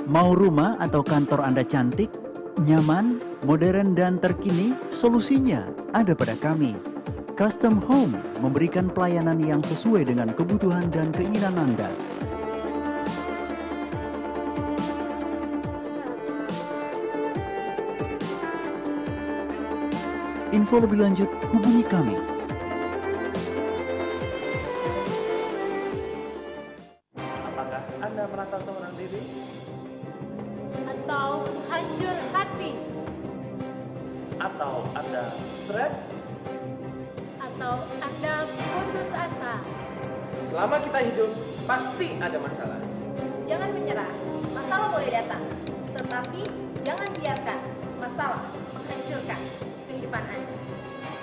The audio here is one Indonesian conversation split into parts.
Mau rumah atau kantor Anda cantik, nyaman, modern, dan terkini, solusinya ada pada kami. Custom Home memberikan pelayanan yang sesuai dengan kebutuhan dan keinginan Anda. Info lebih lanjut, hubungi kami. Apakah Anda merasa seorang diri? Atau hancur hati? Atau Anda stres? Atau Anda putus asa? Selama kita hidup, pasti ada masalah. Jangan menyerah, masalah boleh datang. Tetapi jangan biarkan masalah menghancurkan kehidupan Anda.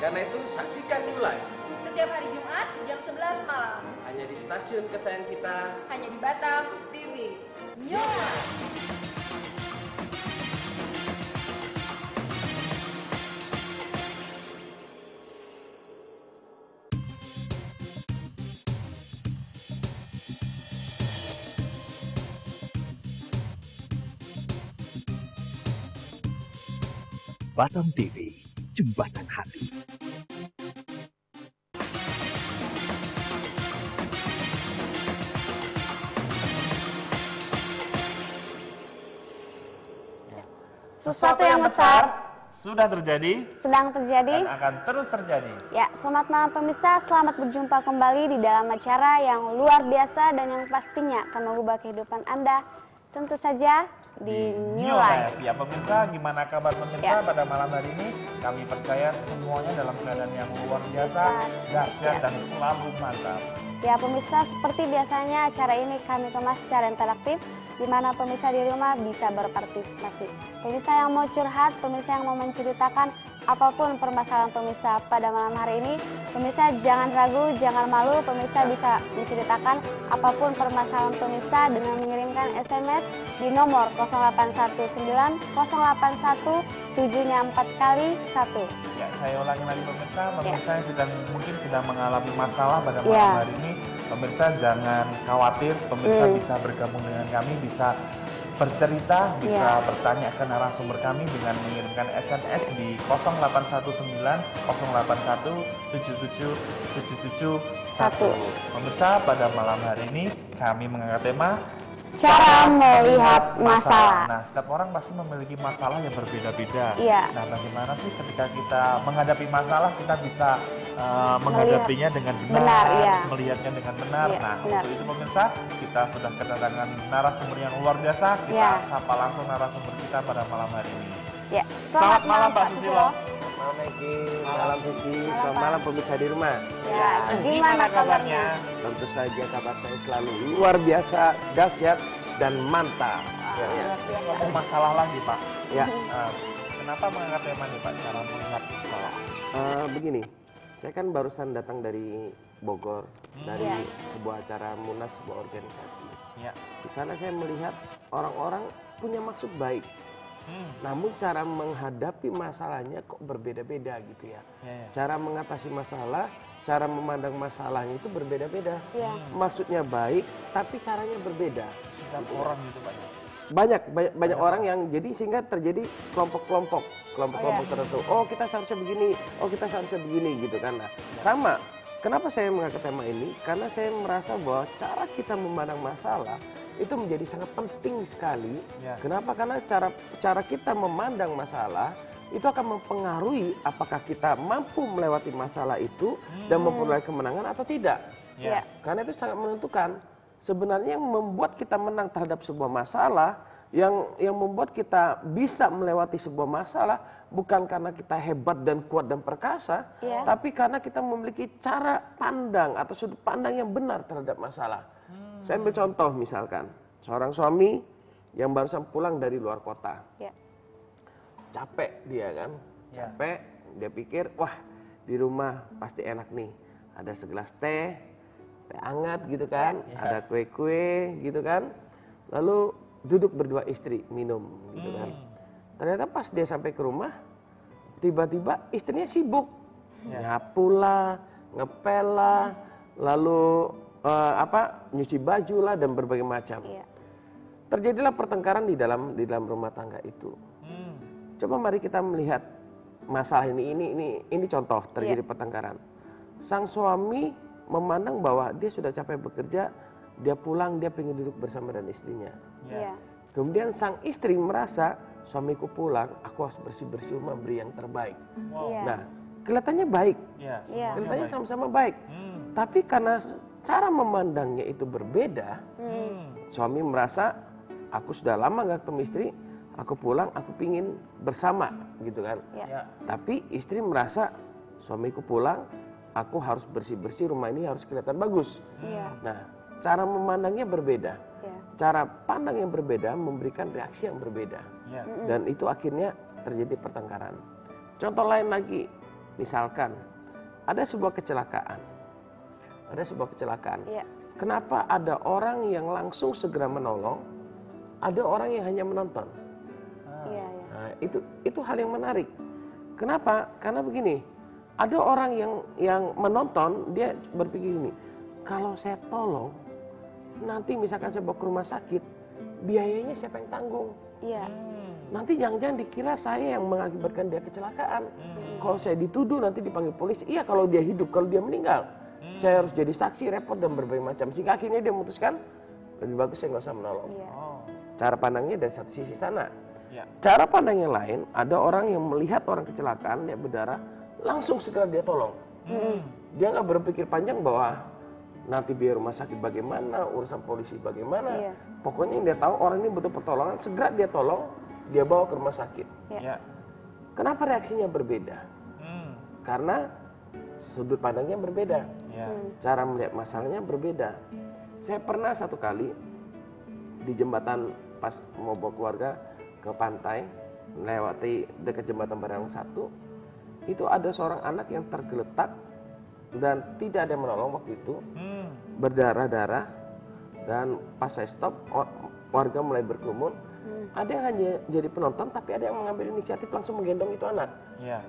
Karena itu, saksikan New Life Setiap hari Jumat jam 11 malam. hanya di stasiun kesayangan kita. Hanya di Batam TV. New Life. Batam TV, Jembatan Hati. Sesuatu yang besar Sudah terjadi sedang terjadi. dan akan terus terjadi. Ya, selamat malam pemirsa, selamat berjumpa kembali di dalam acara yang luar biasa dan yang pastinya akan mengubah kehidupan Anda. Tentu saja di New Life. Ya pemirsa, gimana kabar pemirsa Ya. pada malam hari ini? Kami percaya semuanya dalam keadaan yang luar biasa, dahsyat dan selalu mantap. Ya pemirsa, seperti biasanya acara ini kami kemas secara interaktif, di mana pemirsa di rumah bisa berpartisipasi. Pemirsa yang mau curhat, pemirsa yang mau menceritakan apapun permasalahan pemirsa pada malam hari ini, pemirsa jangan ragu, jangan malu, pemirsa bisa menceritakan apapun permasalahan pemirsa dengan mengirimkan SMS di nomor 0819 081 7-nya 4 kali 1. Ya, saya ulangi lagi pemirsa yang mungkin sedang mengalami masalah pada malam Ya. hari ini, pemirsa jangan khawatir, pemirsa bisa bergabung dengan kami, bisa bercerita, bisa bertanya ke narasumber kami dengan mengirimkan SMS di 0819 081 77 771. Pemirsa, pada malam hari ini kami mengangkat tema Cara melihat masalah. Nah, setiap orang pasti memiliki masalah yang berbeda-beda. Iya. Nah, bagaimana sih ketika kita menghadapi masalah, kita bisa menghadapinya dengan benar, iya. melihatnya dengan benar. Iya, Nah, benar. untuk itu pemirsa, kita sudah kedatangan narasumber yang luar biasa. Kita Iya. sapa langsung narasumber kita pada malam hari ini. Ya, Selamat malam, Pak Susilo. Malam Eki, malam Vicky, selamat malam pemirsa di rumah. Ya, gimana kabarnya? Tentu saja kabar saya selalu luar biasa, dahsyat, dan mantap. Ya. Ngomong masalah lagi, Pak. Ya. Kenapa mengangkat tema nih, Pak? Cara melihat masalah. Begini, saya kan barusan datang dari Bogor, dari Iya. sebuah acara Munas, sebuah organisasi. Ya. Di sana saya melihat orang-orang punya maksud baik. Namun cara menghadapi masalahnya kok berbeda-beda gitu ya. Ya. Cara mengatasi masalah, cara memandang masalahnya itu berbeda-beda. Iya. Maksudnya baik, tapi caranya berbeda. Setiap orang gitu, Pak. Banyak orang yang jadi sehingga terjadi kelompok-kelompok tertentu. Oh, kita seharusnya begini, oh kita seharusnya begini gitu kan. Nah, sama. Kenapa saya mengangkat tema ini? Karena saya merasa bahwa cara kita memandang masalah itu menjadi sangat penting sekali. Ya. Kenapa? Karena cara kita memandang masalah itu akan mempengaruhi apakah kita mampu melewati masalah itu dan memperoleh kemenangan atau tidak. Ya. Karena itu sangat menentukan. Sebenarnya yang membuat kita menang terhadap sebuah masalah, yang membuat kita bisa melewati sebuah masalah bukan karena kita hebat dan kuat dan perkasa, tapi karena kita memiliki cara pandang atau sudut pandang yang benar terhadap masalah. Saya ambil contoh misalkan, seorang suami yang barusan pulang dari luar kota. Ya. Capek dia kan, Ya. capek, dia pikir, wah di rumah pasti enak nih, ada segelas teh hangat gitu kan, ada kue-kue gitu kan, lalu duduk berdua istri minum gitu kan. Ternyata pas dia sampai ke rumah, tiba-tiba istrinya sibuk, nyapu lah, ngepel lah, lalu nyuci baju lah dan berbagai macam. Iya. terjadilah pertengkaran di dalam rumah tangga itu. Coba mari kita melihat masalah ini contoh terjadi pertengkaran. Sang suami memandang bahwa dia sudah capek bekerja, dia pulang, dia pengen duduk bersama dan istrinya. Iya. Kemudian sang istri merasa, suamiku pulang, aku harus bersih-bersih rumah, beri yang terbaik. Iya. Nah, kelihatannya baik, Iya. kelihatannya sama-sama baik. Tapi karena cara memandangnya itu berbeda, suami merasa, aku sudah lama gak ketemu istri, aku pulang, aku pingin bersama, gitu kan. Iya. Tapi istri merasa, suamiku pulang, aku harus bersih-bersih, rumah ini harus kelihatan bagus. Iya. Nah, cara memandangnya berbeda. Iya. Cara pandang yang berbeda memberikan reaksi yang berbeda. Iya. Dan itu akhirnya terjadi pertengkaran. Contoh lain lagi, misalkan ada sebuah kecelakaan. Iya. Kenapa ada orang yang langsung segera menolong, ada orang yang hanya menonton? Iya. Nah, itu hal yang menarik. Kenapa? Karena begini, ada orang yang menonton, dia berpikir gini, kalau saya tolong, nanti misalkan saya bawa ke rumah sakit, biayanya siapa yang tanggung? Iya. Nanti jangan-jangan dikira saya yang mengakibatkan dia kecelakaan. Kalau saya dituduh nanti dipanggil polisi. Iya, kalau dia hidup, kalau dia meninggal, saya harus jadi saksi, repot dan berbagai macam. Sehingga akhirnya dia memutuskan lebih bagus saya nggak usah menolong. Iya. Cara pandangnya dari satu sisi sana. Ya. Cara pandang yang lain, ada orang yang melihat orang kecelakaan, dia berdarah, langsung segera dia tolong. Dia nggak berpikir panjang bahwa nanti biaya rumah sakit bagaimana, urusan polisi bagaimana. Iya. Pokoknya yang dia tahu orang ini butuh pertolongan, segera dia tolong, dia bawa ke rumah sakit. Ya. Kenapa reaksinya berbeda? Karena sudut pandangnya berbeda, Ya. cara melihat masalahnya berbeda. Saya pernah satu kali di jembatan pas mau bawa keluarga ke pantai, melewati dekat jembatan Barang 1, itu ada seorang anak yang tergeletak dan tidak ada yang menolong waktu itu, berdarah-darah, dan pas saya stop, warga mulai berkerumun. Ada yang hanya jadi penonton, tapi ada yang mengambil inisiatif langsung menggendong itu anak. Ya.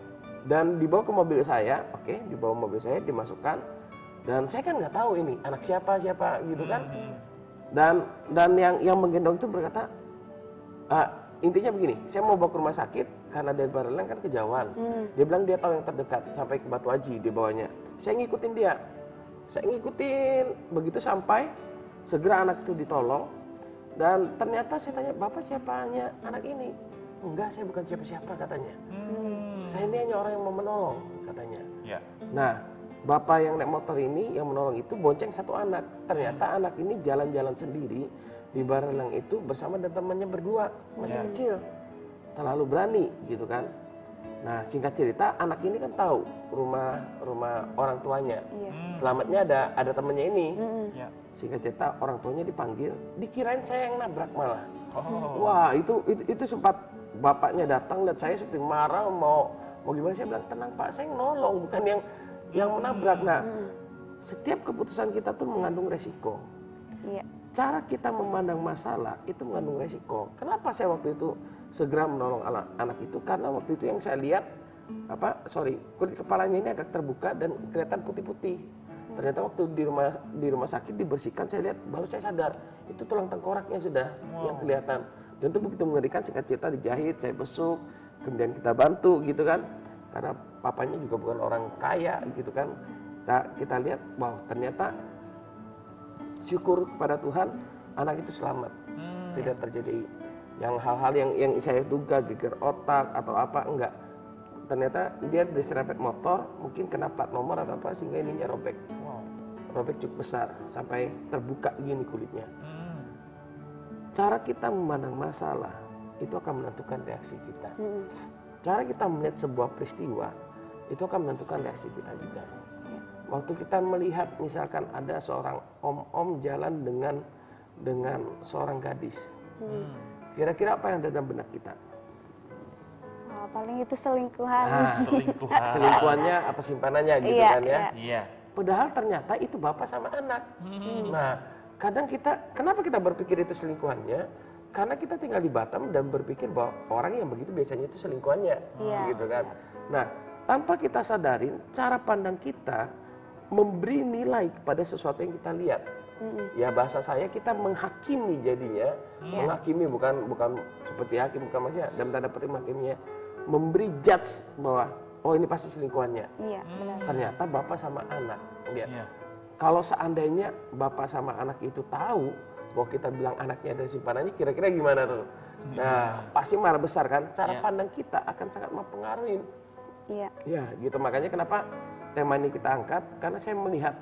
Dan dibawa ke mobil saya, dibawa mobil saya, dimasukkan, dan saya kan nggak tahu ini anak siapa gitu kan. Dan yang menggendong itu berkata, intinya begini, saya mau bawa ke rumah sakit karena dari Barelang kan kejauhan. Dia bilang dia tahu yang terdekat sampai ke Batu Aji di bawahnya. Saya ngikutin dia, begitu sampai segera anak itu ditolong. Dan ternyata saya tanya, bapak siapanya anak ini? Enggak, saya bukan siapa-siapa katanya. Saya ini hanya orang yang mau menolong katanya. Ya. Nah, bapak yang naik motor ini yang menolong itu bonceng satu anak. Ternyata anak ini jalan-jalan sendiri di Barelang itu bersama dan temannya berdua, masih kecil, terlalu berani gitu kan. Nah, singkat cerita anak ini kan tahu rumah orang tuanya. Selamatnya ada temannya ini. Ya. Singkat cerita orang tuanya dipanggil, dikirain saya yang nabrak malah. Wah, itu sempat bapaknya datang lihat saya seperti marah, mau gimana. Saya bilang, tenang Pak, saya nolong, bukan yang menabrak. Nah, setiap keputusan kita tuh mengandung resiko. Iya. Cara kita memandang masalah itu mengandung resiko. Kenapa saya waktu itu segera menolong anak itu? Karena waktu itu yang saya lihat, kulit kepalanya ini agak terbuka dan kelihatan putih-putih. Ternyata waktu di rumah sakit dibersihkan, saya lihat, baru saya sadar itu tulang tengkoraknya sudah yang kelihatan. Dan itu begitu mengerikan. Singkat cerita dijahit, saya besuk, kemudian kita bantu gitu kan. Karena papanya juga bukan orang kaya gitu kan. Kita lihat, wow, ternyata syukur kepada Tuhan anak itu selamat. Tidak terjadi yang hal-hal yang saya duga geger otak atau apa, enggak. Ternyata dia diserempet motor, mungkin kena plat nomor atau apa sehingga ininya robek. Robek cukup besar sampai terbuka gini kulitnya. Cara kita memandang masalah itu akan menentukan reaksi kita. Cara kita melihat sebuah peristiwa itu akan menentukan reaksi kita juga. Waktu kita melihat misalkan ada seorang om jalan dengan seorang gadis, kira-kira apa yang ada dalam benak kita? Paling itu selingkuhan. Selingkuhannya atau simpanannya gitu kan ya. Iya. Padahal ternyata itu bapak sama anak. Nah, kadang kenapa kita berpikir itu selingkuhannya? Karena kita tinggal di Batam dan berpikir bahwa orang yang begitu biasanya itu selingkuhannya, gitu kan. Nah, tanpa kita sadarin, cara pandang kita memberi nilai kepada sesuatu yang kita lihat. Ya bahasa saya kita menghakimi jadinya, menghakimi bukan seperti hakim, bukan maksudnya dalam tanda petik menghakiminya, memberi judge bahwa oh ini pasti selingkuhannya. Iya, benar. Ternyata bapak sama anak. Lihat. Iya. Kalau seandainya bapak sama anak itu tahu bahwa kita bilang anaknya ada simpanannya, kira-kira gimana tuh? Nah, pasti marah besar kan? Cara pandang kita akan sangat mempengaruhi. Iya. Ya, gitu. Makanya kenapa tema ini kita angkat? Karena saya melihat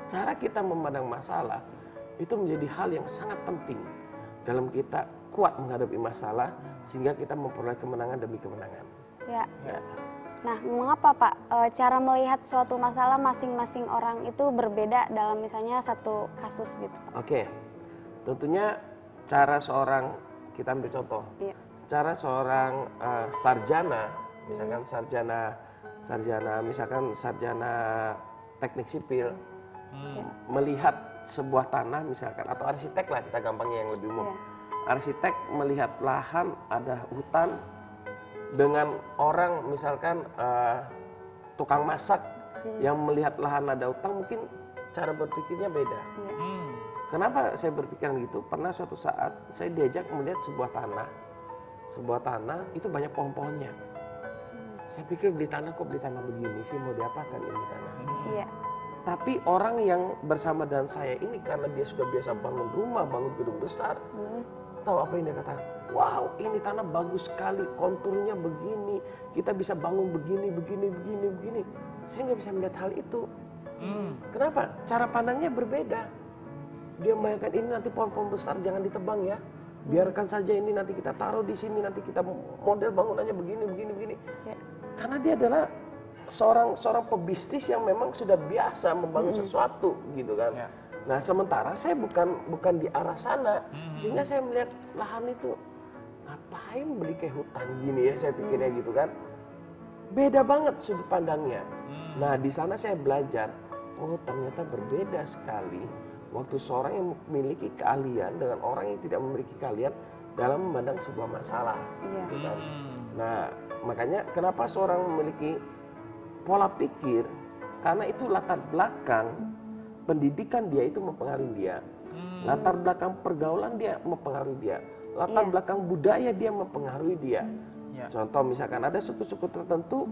cara kita memandang masalah itu menjadi hal yang sangat penting dalam kita kuat menghadapi masalah sehingga kita memperoleh kemenangan demi kemenangan. Ya. Ya. Nah, mengapa Pak cara melihat suatu masalah masing-masing orang itu berbeda dalam misalnya satu kasus gitu? Oke, tentunya cara seorang, kita ambil contoh, cara seorang sarjana, misalkan sarjana teknik sipil, melihat sebuah tanah misalkan, atau arsitek lah kita gampangnya yang lebih umum. Arsitek melihat lahan, ada hutan, dengan orang misalkan tukang masak yang melihat lahan ada hutan, mungkin cara berpikirnya beda. Kenapa saya berpikiran gitu? Pernah suatu saat saya diajak melihat sebuah tanah itu banyak pohon-pohonnya. Saya pikir beli tanah kok beli tanah begini sih, mau diapakan ini tanah? Iya. Tapi orang yang bersama dengan saya ini karena dia sudah biasa bangun rumah, bangun gedung besar, tahu apa yang dia kata? Wow, ini tanah bagus sekali, konturnya begini, kita bisa bangun begini. Saya nggak bisa melihat hal itu. Kenapa? Cara pandangnya berbeda. Dia membayangkan ini nanti pohon-pohon besar jangan ditebang ya. Biarkan saja ini nanti kita taruh di sini, nanti kita model bangunannya begini. Ya. Karena dia adalah seorang pebisnis yang memang sudah biasa membangun sesuatu gitu kan. Ya. Nah, sementara saya bukan di arah sana, sehingga saya melihat lahan itu ngapain beli kayak hutan gini ya, saya pikirnya gitu kan. Beda banget sudut pandangnya. Nah, di sana saya belajar, oh ternyata berbeda sekali waktu seorang yang memiliki keahlian dengan orang yang tidak memiliki keahlian dalam memandang sebuah masalah. Gitu kan. Nah, makanya kenapa seorang memiliki pola pikir, karena itu latar belakang pendidikan dia itu mempengaruhi dia, latar belakang pergaulan dia mempengaruhi dia, latar belakang budaya dia mempengaruhi dia. Contoh misalkan ada suku-suku tertentu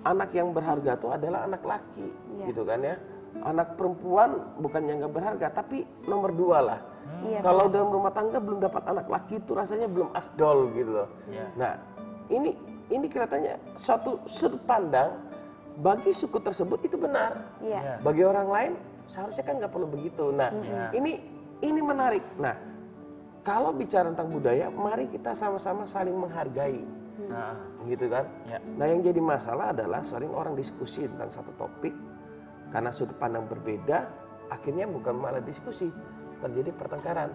anak yang berharga itu adalah anak laki, gitu kan ya. Anak perempuan bukannya nggak berharga, tapi nomor 2 lah. Kalau dalam rumah tangga belum dapat anak laki itu rasanya belum afdol gitu loh. Nah, ini kelihatannya suatu sudut pandang bagi suku tersebut itu benar. Bagi orang lain seharusnya kan nggak perlu begitu. Nah, ini menarik. Nah, kalau bicara tentang budaya, mari kita sama-sama saling menghargai, gitu kan? Nah, yang jadi masalah adalah sering orang diskusi tentang satu topik karena sudut pandang berbeda, akhirnya bukan malah diskusi, terjadi pertengkaran.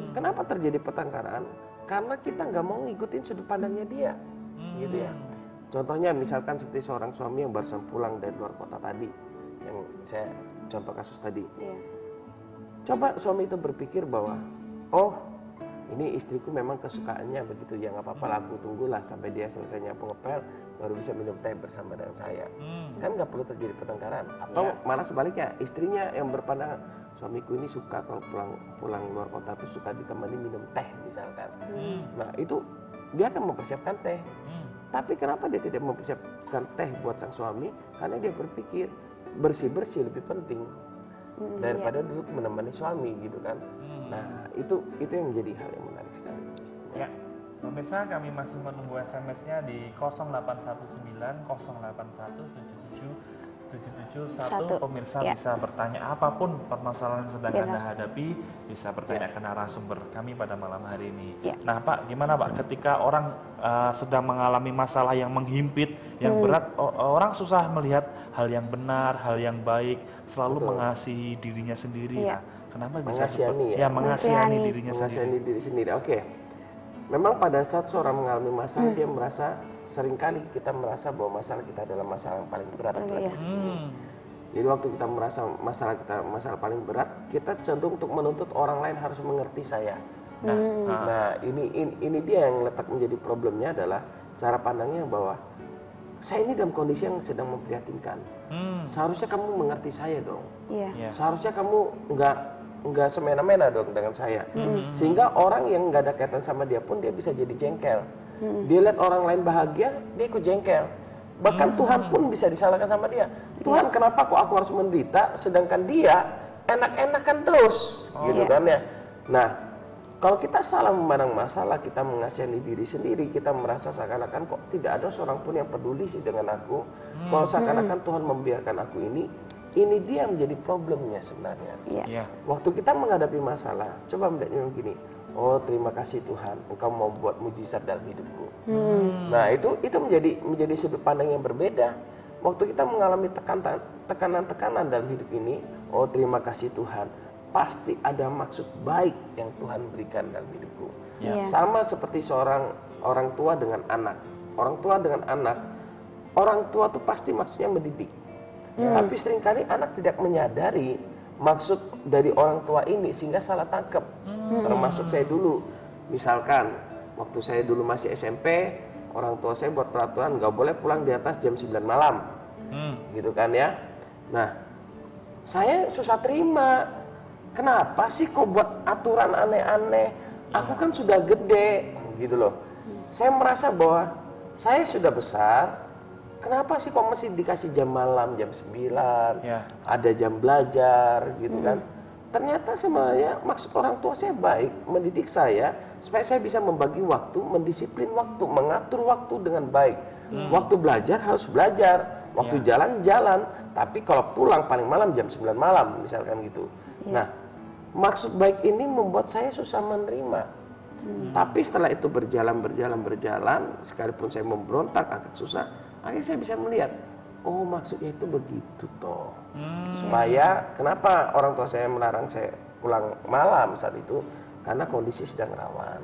Kenapa terjadi pertengkaran? Karena kita nggak mau ngikutin sudut pandangnya dia, gitu ya. Contohnya misalkan seperti seorang suami yang baru pulang dari luar kota tadi, yang saya contoh kasus tadi. Coba suami itu berpikir bahwa, oh ini istriku memang kesukaannya begitu, ya nggak apa-apa lah, aku tunggulah sampai dia selesai nyapu ngepel, baru bisa minum teh bersama dengan saya. Kan nggak perlu terjadi pertengkaran. Atau malah sebaliknya, istrinya yang berpandangan, suamiku ini suka kalau pulang luar kota tuh suka ditemani minum teh misalkan. Nah itu dia akan mempersiapkan teh. Tapi kenapa dia tidak mempersiapkan teh buat sang suami? Karena dia berpikir bersih-bersih lebih penting daripada duduk menemani suami gitu kan. Nah itu yang menjadi hal yang menarik sekali. Ya, pemirsa kami masih menunggu SMS-nya di 0819 081 771. Pemirsa bisa bertanya apapun permasalahan yang sedang Anda hadapi, bisa bertanya ke narasumber kami pada malam hari ini. Nah Pak, gimana Pak ketika orang sedang mengalami masalah yang menghimpit, yang berat, orang susah melihat hal yang benar, hal yang baik, selalu mengasihi dirinya sendiri. Nah, kenapa bisa mengasihani dirinya sendiri? Oke. Memang pada saat seorang mengalami masalah, dia merasa seringkali kita merasa bahwa masalah kita adalah masalah yang paling berat. Jadi waktu kita merasa masalah paling berat, kita cenderung untuk menuntut orang lain harus mengerti saya. Nah ini dia yang letak menjadi problemnya adalah cara pandangnya bahwa saya ini dalam kondisi yang sedang memprihatinkan. Seharusnya kamu mengerti saya dong. Iya. Seharusnya kamu nggak semena-mena dong dengan saya. Sehingga orang yang nggak ada kaitan sama dia pun dia bisa jadi jengkel. Dia lihat orang lain bahagia, dia ikut jengkel. Bahkan Tuhan pun bisa disalahkan sama dia. Tuhan, kenapa kok aku harus menderita sedangkan dia enak-enakan terus, gitu kan ya. Nah, kalau kita salah memandang masalah, kita mengasihani diri sendiri, kita merasa seakan-akan kok tidak ada seorang pun yang peduli sih dengan aku. Kalau seakan-akan Tuhan membiarkan aku ini dia yang menjadi problemnya sebenarnya. Waktu kita menghadapi masalah, coba melihatnya begini. Oh, terima kasih Tuhan, Engkau mau buat mujizat dalam hidupku. Nah, itu menjadi sudut pandang yang berbeda. Waktu kita mengalami tekanan-tekanan dalam hidup ini, oh terima kasih Tuhan, pasti ada maksud baik yang Tuhan berikan dalam hidupku. Sama seperti seorang orang tua dengan anak. Orang tua dengan anak, orang tua tuh pasti maksudnya mendidik. Tapi seringkali anak tidak menyadari maksud dari orang tua ini sehingga salah tangkap. Termasuk saya dulu, misalkan waktu saya dulu masih SMP, orang tua saya buat peraturan nggak boleh pulang di atas jam 9 malam, gitu kan ya. Nah, saya susah terima. Kenapa sih kok buat aturan aneh-aneh? Aku kan sudah gede, gitu loh. Saya merasa bahwa saya sudah besar. Kenapa sih kok mesti dikasih jam malam, jam 9, ada jam belajar, gitu kan. Ternyata sebenarnya maksud orang tua saya baik, mendidik saya supaya saya bisa membagi waktu, mendisiplin waktu, mengatur waktu dengan baik. Waktu belajar harus belajar, waktu jalan-jalan, tapi kalau pulang paling malam jam 9 malam, misalkan gitu. Nah, maksud baik ini membuat saya susah menerima. Tapi setelah itu berjalan, sekalipun saya memberontak, agak susah, akhirnya saya bisa melihat, oh maksudnya itu begitu toh. Supaya kenapa orang tua saya melarang saya pulang malam saat itu, karena kondisi sedang rawan.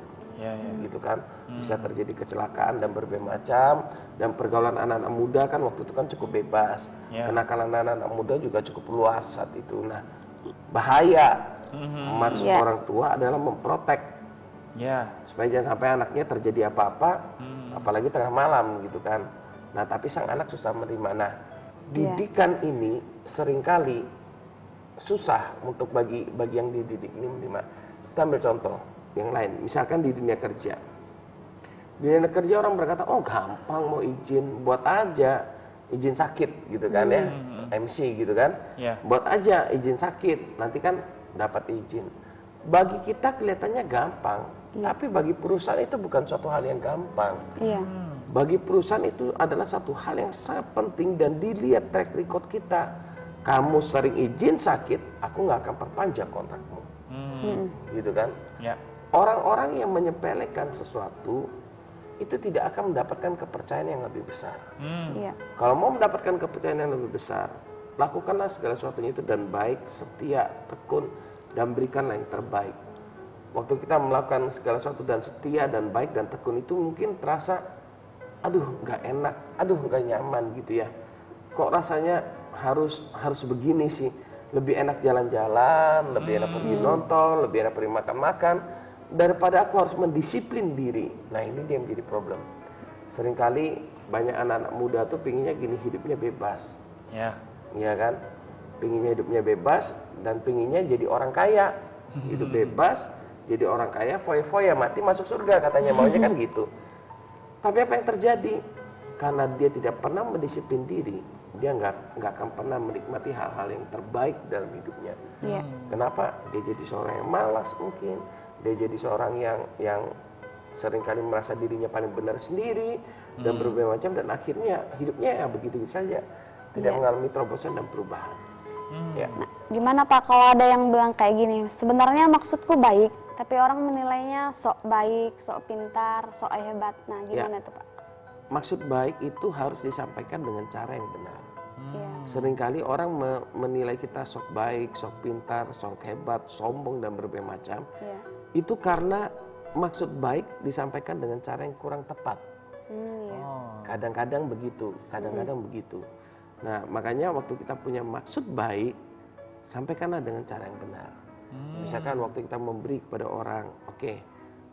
Gitu kan, bisa terjadi kecelakaan dan berbagai macam, dan pergaulan anak-anak muda kan waktu itu kan cukup bebas. Kenakalan anak-anak muda juga cukup luas saat itu. Nah, bahaya. Maksud orang tua adalah memprotek, supaya jangan sampai anaknya terjadi apa-apa, apalagi tengah malam gitu kan. Nah, tapi sang anak susah menerima. Nah, didikan ini seringkali susah untuk bagi yang dididik ini menerima. Kita ambil contoh yang lain, misalkan di dunia kerja. Di dunia kerja orang berkata, oh gampang mau izin, buat aja izin sakit gitu kan ya, MC gitu kan, buat aja izin sakit, nanti kan dapat izin. Bagi kita kelihatannya gampang, tapi bagi perusahaan itu bukan suatu hal yang gampang. Bagi perusahaan itu adalah satu hal yang sangat penting dan dilihat track record kita. Kamu sering izin sakit, aku nggak akan perpanjang kontrakmu, gitu kan? Orang-orang yang menyepelekan sesuatu itu tidak akan mendapatkan kepercayaan yang lebih besar. Kalau mau mendapatkan kepercayaan yang lebih besar, lakukanlah segala sesuatunya itu dan baik, setia, tekun, dan berikanlah yang terbaik. Waktu kita melakukan segala sesuatu dan setia dan baik dan tekun itu mungkin terasa, aduh nggak enak, aduh nggak nyaman gitu ya. Kok rasanya harus begini sih? Lebih enak jalan-jalan, lebih enak pergi nonton, lebih enak pergi makan-makan, daripada aku harus mendisiplin diri. Nah, ini dia yang menjadi problem. Seringkali banyak anak-anak muda tuh pinginnya gini, hidupnya bebas. Iya kan? Pinginnya hidupnya bebas dan pinginnya jadi orang kaya. Hidup bebas, jadi orang kaya, foya-foya, mati masuk surga katanya, maunya kan gitu. Tapi apa yang terjadi? Karena dia tidak pernah mendisiplin diri, dia nggak akan pernah menikmati hal-hal yang terbaik dalam hidupnya. Kenapa? Dia jadi seorang yang malas mungkin, dia jadi seorang yang seringkali merasa dirinya paling benar sendiri dan berbagai macam, dan akhirnya hidupnya ya begitu saja, tidak mengalami terobosan dan perubahan. Nah, gimana Pak kalau ada yang bilang kayak gini, sebenarnya maksudku baik, tapi orang menilainya sok baik, sok pintar, sok hebat. Nah, gimana tuh Pak? Maksud baik itu harus disampaikan dengan cara yang benar. Seringkali orang menilai kita sok baik, sok pintar, sok hebat, sombong dan berbagai macam. Itu karena maksud baik disampaikan dengan cara yang kurang tepat. Kadang-kadang begitu, kadang-kadang begitu. Nah, makanya waktu kita punya maksud baik, sampaikanlah dengan cara yang benar. Misalkan waktu kita memberi kepada orang, oke,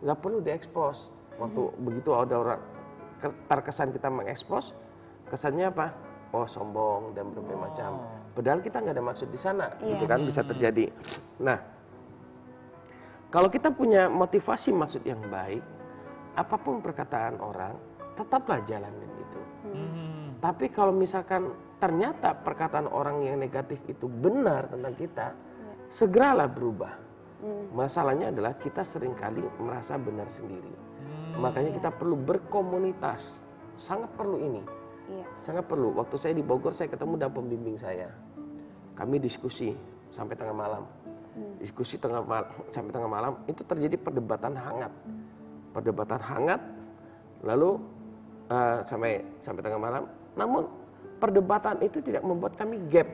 nggak perlu diekspos. Waktu begitu ada orang terkesan kita mengekspos, kesannya apa? Oh sombong dan berbagai macam. Padahal kita nggak ada maksud di sana, Iya. gitu kan bisa terjadi. Nah, kalau kita punya motivasi maksud yang baik, apapun perkataan orang, tetaplah jalanin itu. Tapi kalau misalkan ternyata perkataan orang yang negatif itu benar tentang kita, segeralah berubah. Masalahnya adalah kita seringkali merasa benar sendiri. Makanya kita perlu berkomunitas, sangat perlu ini. Iya. Sangat perlu. Waktu saya di Bogor, saya ketemu dengan pembimbing saya. Kami diskusi sampai tengah malam. Diskusi sampai tengah malam, itu terjadi perdebatan hangat. Perdebatan hangat, lalu sampai tengah malam. Namun perdebatan itu tidak membuat kami gap.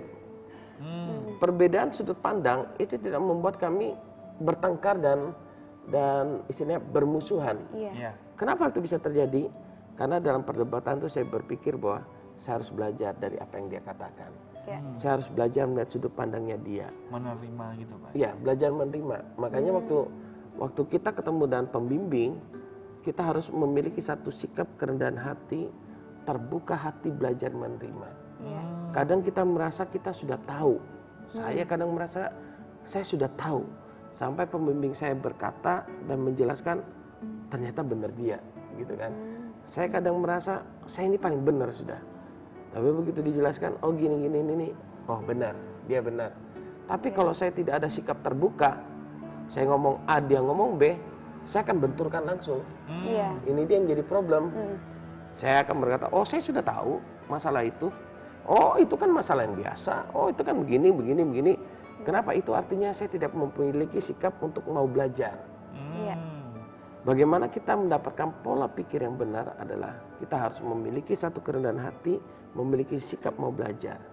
Perbedaan sudut pandang itu tidak membuat kami bertengkar dan istilahnya bermusuhan. Iya. Kenapa itu bisa terjadi? Karena dalam perdebatan itu saya berpikir bahwa saya harus belajar dari apa yang dia katakan. Iya. Saya harus belajar melihat sudut pandangnya dia. Menerima gitu Pak. Iya, belajar menerima. Makanya waktu kita ketemu dengan pembimbing, kita harus memiliki satu sikap kerendahan hati, terbuka hati belajar menerima. Iya. Kadang kita merasa kita sudah tahu. Saya kadang merasa saya sudah tahu. Sampai pembimbing saya berkata dan menjelaskan, ternyata benar dia, gitu kan. Saya kadang merasa saya ini paling benar sudah. Tapi begitu dijelaskan, oh gini, oh benar, dia benar. Tapi kalau saya tidak ada sikap terbuka, saya ngomong A, dia ngomong B, saya akan benturkan langsung. Iya. Ini dia yang jadi problem. Saya akan berkata, oh saya sudah tahu masalah itu. Oh itu kan masalah yang biasa. Oh itu kan begini. Kenapa? Itu artinya saya tidak memiliki sikap untuk mau belajar. Iya. Bagaimana kita mendapatkan pola pikir yang benar adalah kita harus memiliki satu kerendahan hati, memiliki sikap mau belajar.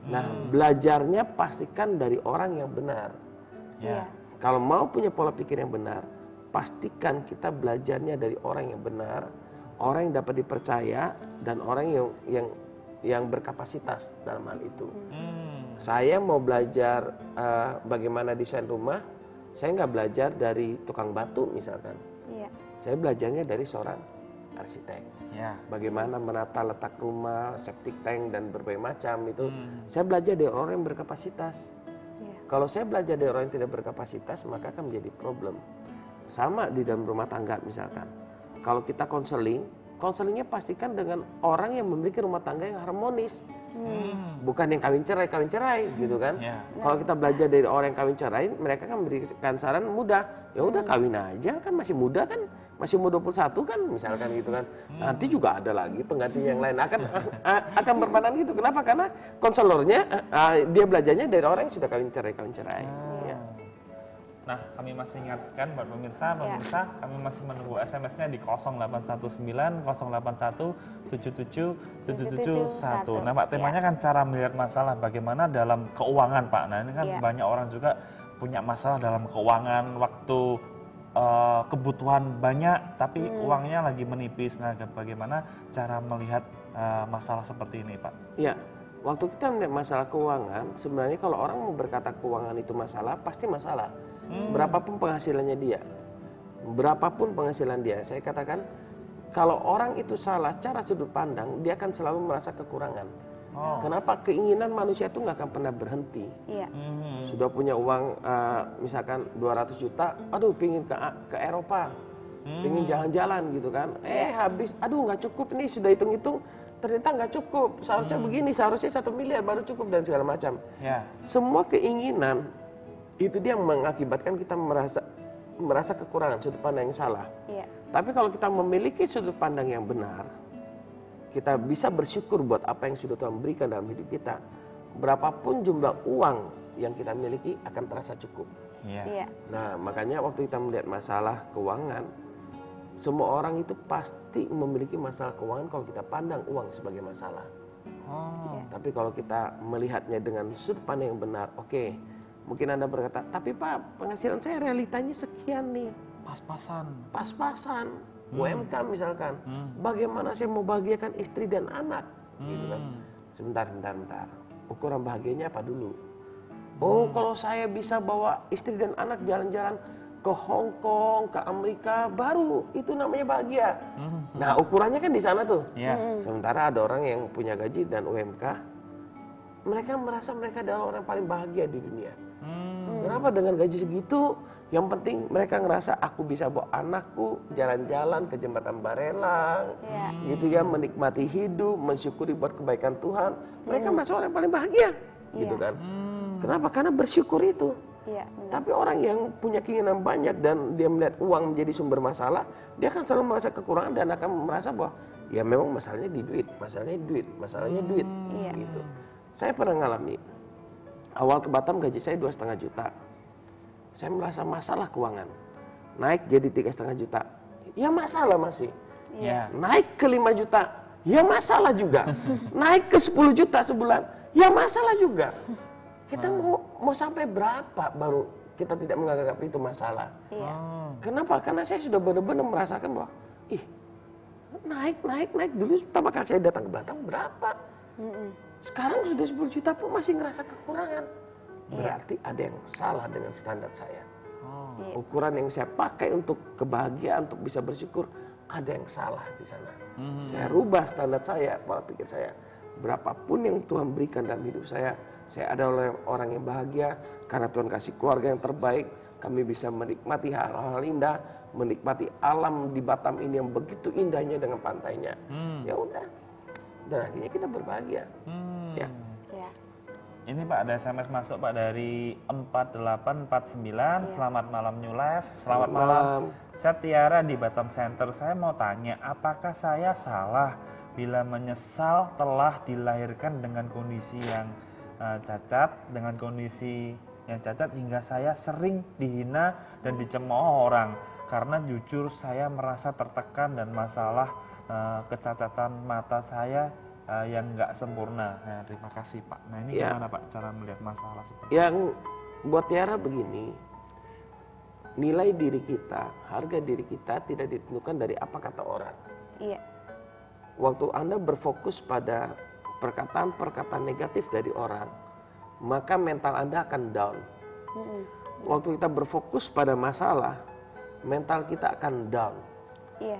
Nah, belajarnya pastikan dari orang yang benar. Iya. Kalau mau punya pola pikir yang benar, pastikan kita belajarnya dari orang yang benar, orang yang dapat dipercaya, dan orang yang berkapasitas dalam hal itu. Saya mau belajar bagaimana desain rumah, saya nggak belajar dari tukang batu misalkan. Iya. Saya belajarnya dari seorang arsitek. Ya. Bagaimana menata letak rumah, septic tank, dan berbagai macam itu. Saya belajar dari orang yang berkapasitas. Iya. Kalau saya belajar dari orang yang tidak berkapasitas, maka akan menjadi problem. Sama di dalam rumah tangga misalkan. Kalau kita konselingnya pastikan dengan orang yang memiliki rumah tangga yang harmonis. Bukan yang kawin cerai gitu kan. Ya. Kalau kita belajar dari orang yang kawin cerai, mereka kan memberikan saran mudah. Ya udah kawin aja, kan masih muda kan, masih umur 21 kan misalkan gitu kan. Nanti juga ada lagi pengganti yang lain akan berpandangan gitu. Kenapa? Karena konselornya dia belajarnya dari orang yang sudah kawin cerai. Ya. Nah, kami masih ingatkan buat pemirsa, kami masih menunggu SMS-nya di 0819 081 77 771. Nah, Pak, temanya kan cara melihat masalah bagaimana dalam keuangan, Pak. Nah, ini kan banyak orang juga punya masalah dalam keuangan, waktu kebutuhan banyak, tapi uangnya lagi menipis. Nah, bagaimana cara melihat masalah seperti ini, Pak? Ya, waktu kita melihat masalah keuangan, sebenarnya kalau orang mau berkata keuangan itu masalah, pasti masalah. Berapapun penghasilannya dia, berapapun penghasilan dia, saya katakan kalau orang itu salah cara sudut pandang, dia akan selalu merasa kekurangan. Kenapa? Keinginan manusia itu nggak akan pernah berhenti. Iya. Sudah punya uang misalkan 200 juta, aduh pingin ke Eropa, pingin jalan-jalan gitu kan, habis, aduh nggak cukup nih, sudah hitung-hitung ternyata nggak cukup, seharusnya begini, seharusnya 1 miliar baru cukup dan segala macam. Semua keinginan itu dia mengakibatkan kita merasa kekurangan, sudut pandang yang salah. Iya. Tapi kalau kita memiliki sudut pandang yang benar, kita bisa bersyukur buat apa yang sudah Tuhan berikan dalam hidup kita. Berapapun jumlah uang yang kita miliki akan terasa cukup. Iya. Nah, makanya waktu kita melihat masalah keuangan, semua orang itu pasti memiliki masalah keuangan kalau kita pandang uang sebagai masalah. Tapi kalau kita melihatnya dengan sudut pandang yang benar, oke. Mungkin Anda berkata, tapi Pak, penghasilan saya realitanya sekian nih. Pas-pasan. UMK misalkan. Bagaimana saya mau bahagiakan istri dan anak? Gitu kan. Sebentar. Ukuran bahagianya apa dulu? Oh, kalau saya bisa bawa istri dan anak jalan-jalan ke Hong Kong, ke Amerika, baru itu namanya bahagia. Nah, ukurannya kan di sana tuh. Sementara ada orang yang punya gaji dan UMK, mereka merasa mereka adalah orang yang paling bahagia di dunia. Kenapa? Dengan gaji segitu, yang penting mereka ngerasa aku bisa bawa anakku jalan-jalan ke jembatan Barelang, gitu ya, menikmati hidup, mensyukuri buat kebaikan Tuhan. Mereka merasa orang yang paling bahagia, gitu kan? Kenapa? Karena bersyukur itu. Tapi orang yang punya keinginan banyak dan dia melihat uang menjadi sumber masalah, dia akan selalu merasa kekurangan dan akan merasa bahwa ya memang masalahnya di duit, masalahnya duit, masalahnya duit, gitu. Saya pernah ngalami, awal ke Batam gaji saya 2,5 juta. Saya merasa masalah keuangan, naik jadi 3,5 juta, ya masalah masih. Naik ke 5 juta, ya masalah juga. Naik ke 10 juta sebulan, ya masalah juga. Kita mau sampai berapa baru kita tidak menganggap itu masalah? Kenapa? Karena saya sudah benar-benar merasakan bahwa naik dulu pertama kali saya datang ke Batam berapa? Sekarang sudah 10 juta pun masih ngerasa kekurangan. Berarti ada yang salah dengan standar saya. Ukuran yang saya pakai untuk kebahagiaan, untuk bisa bersyukur, ada yang salah di sana. Saya rubah standar saya, pola pikir saya. Berapapun yang Tuhan berikan dalam hidup saya adalah orang yang bahagia karena Tuhan kasih keluarga yang terbaik. Kami bisa menikmati hal-hal indah, menikmati alam di Batam ini yang begitu indahnya dengan pantainya. Ya udah, dan akhirnya kita berbahagia. Ini Pak, ada SMS masuk Pak dari 4849. Selamat malam New Life. Selamat malam. Saya Tiara di Batam Center. Saya mau tanya, apakah saya salah bila menyesal telah dilahirkan dengan kondisi yang cacat, dengan kondisi yang cacat hingga saya sering dihina dan dicemooh orang karena jujur saya merasa tertekan dan masalah kecacatan mata saya yang nggak sempurna. Nah, terima kasih Pak. Nah, ini gimana Pak cara melihat masalah seperti yang buat Tiara begini, nilai diri kita, harga diri kita tidak ditentukan dari apa kata orang. Waktu Anda berfokus pada perkataan-perkataan negatif dari orang, maka mental Anda akan down. Waktu kita berfokus pada masalah, mental kita akan down.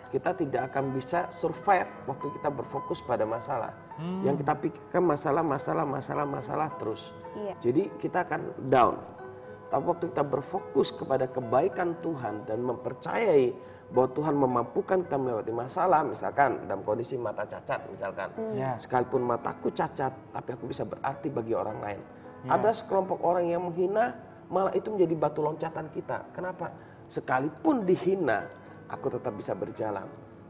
Kita tidak akan bisa survive waktu kita berfokus pada masalah. Yang kita pikirkan masalah terus. Jadi kita akan down. Tapi waktu kita berfokus kepada kebaikan Tuhan dan mempercayai bahwa Tuhan memampukan kita melewati masalah, misalkan dalam kondisi mata cacat, misalkan sekalipun mataku cacat, tapi aku bisa berarti bagi orang lain. Ada sekelompok orang yang menghina, malah itu menjadi batu loncatan kita. Kenapa? Sekalipun dihina, aku tetap bisa berjalan.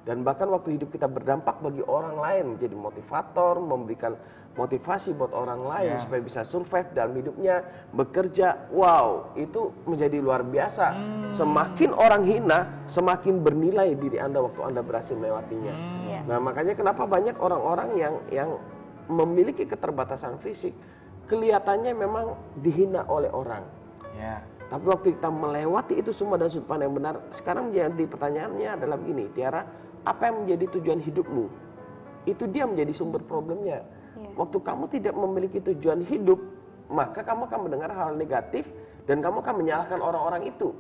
Dan bahkan waktu hidup kita berdampak bagi orang lain, menjadi motivator, memberikan motivasi buat orang lain supaya bisa survive dalam hidupnya, bekerja. Wow, itu menjadi luar biasa. Semakin orang hina, semakin bernilai diri Anda waktu Anda berhasil melewatinya. Nah, makanya kenapa banyak orang-orang yang memiliki keterbatasan fisik, kelihatannya memang dihina oleh orang. Tapi waktu kita melewati itu semua dan sudut pandang yang benar, sekarang jadi pertanyaannya adalah begini, Tiara, apa yang menjadi tujuan hidupmu? Itu dia menjadi sumber problemnya. Waktu kamu tidak memiliki tujuan hidup, maka kamu akan mendengar hal negatif dan kamu akan menyalahkan orang-orang itu.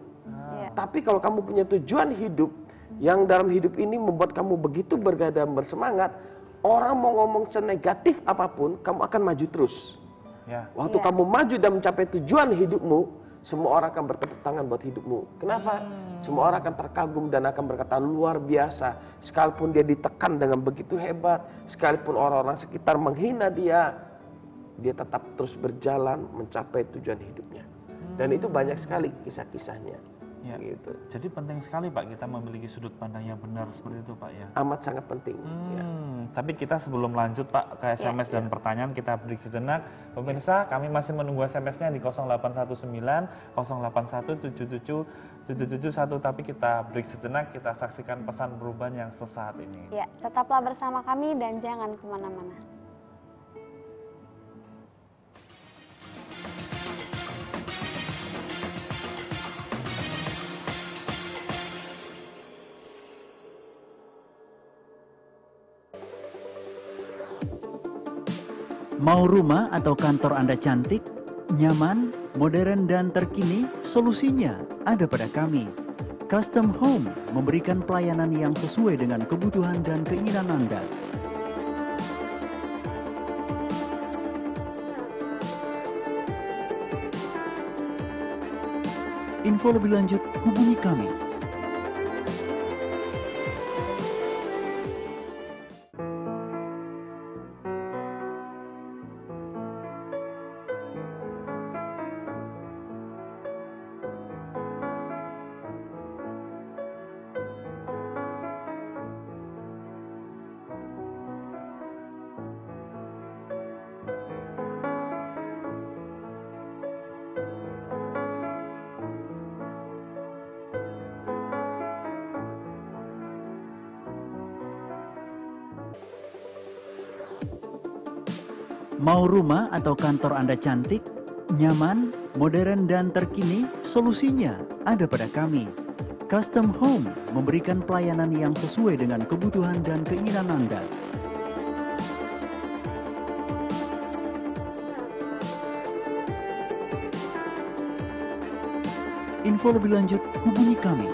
Tapi kalau kamu punya tujuan hidup, yang dalam hidup ini membuat kamu begitu bergaya bersemangat, orang mau ngomong senegatif apapun, kamu akan maju terus. Waktu kamu maju dan mencapai tujuan hidupmu, semua orang akan bertepuk tangan buat hidupmu. Kenapa? Semua orang akan terkagum dan akan berkata luar biasa. Sekalipun dia ditekan dengan begitu hebat, sekalipun orang-orang sekitar menghina dia tetap terus berjalan mencapai tujuan hidupnya. Dan itu banyak sekali kisah-kisahnya. Gitu. Jadi penting sekali Pak kita memiliki sudut pandang yang benar seperti itu Pak ya. Amat sangat penting. Tapi kita sebelum lanjut Pak ke SMS dan pertanyaan, kita break sejenak. Pemirsa, kami masih menunggu SMS-nya di 0819 081 77 771. Tapi kita break sejenak, kita saksikan pesan perubahan yang sesaat ini. Ya, tetaplah bersama kami dan jangan kemana-mana. Mau rumah atau kantor Anda cantik, nyaman, modern dan terkini, solusinya ada pada kami. Custom Home memberikan pelayanan yang sesuai dengan kebutuhan dan keinginan Anda. Info lebih lanjut, hubungi kami. Mau rumah atau kantor Anda cantik, nyaman, modern, dan terkini, solusinya ada pada kami. Custom Home memberikan pelayanan yang sesuai dengan kebutuhan dan keinginan Anda. Info lebih lanjut, hubungi kami.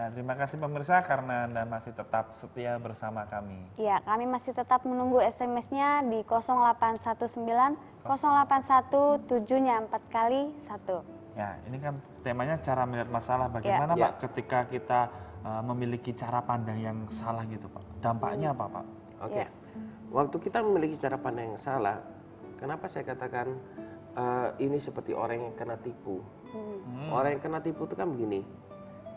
Nah, terima kasih pemirsa karena Anda masih tetap setia bersama kami. Ya, kami masih tetap menunggu SMS-nya di 0819 081 7-nya 4 kali 1. Ya, ini kan temanya cara melihat masalah. Bagaimana Ya. Pak ketika kita memiliki cara pandang yang salah gitu Pak? Dampaknya apa Pak? Oke. Ya. Waktu kita memiliki cara pandang yang salah, kenapa saya katakan ini seperti orang yang kena tipu? Orang yang kena tipu itu kan begini.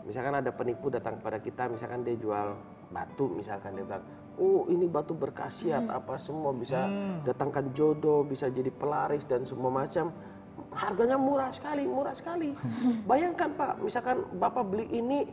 Misalkan ada penipu datang kepada kita, misalkan dia jual batu, misalkan dia bilang, oh ini batu berkhasiat, apa semua bisa datangkan jodoh, bisa jadi pelaris dan semua macam. Harganya murah sekali, murah sekali. Bayangkan Pak, misalkan Bapak beli ini,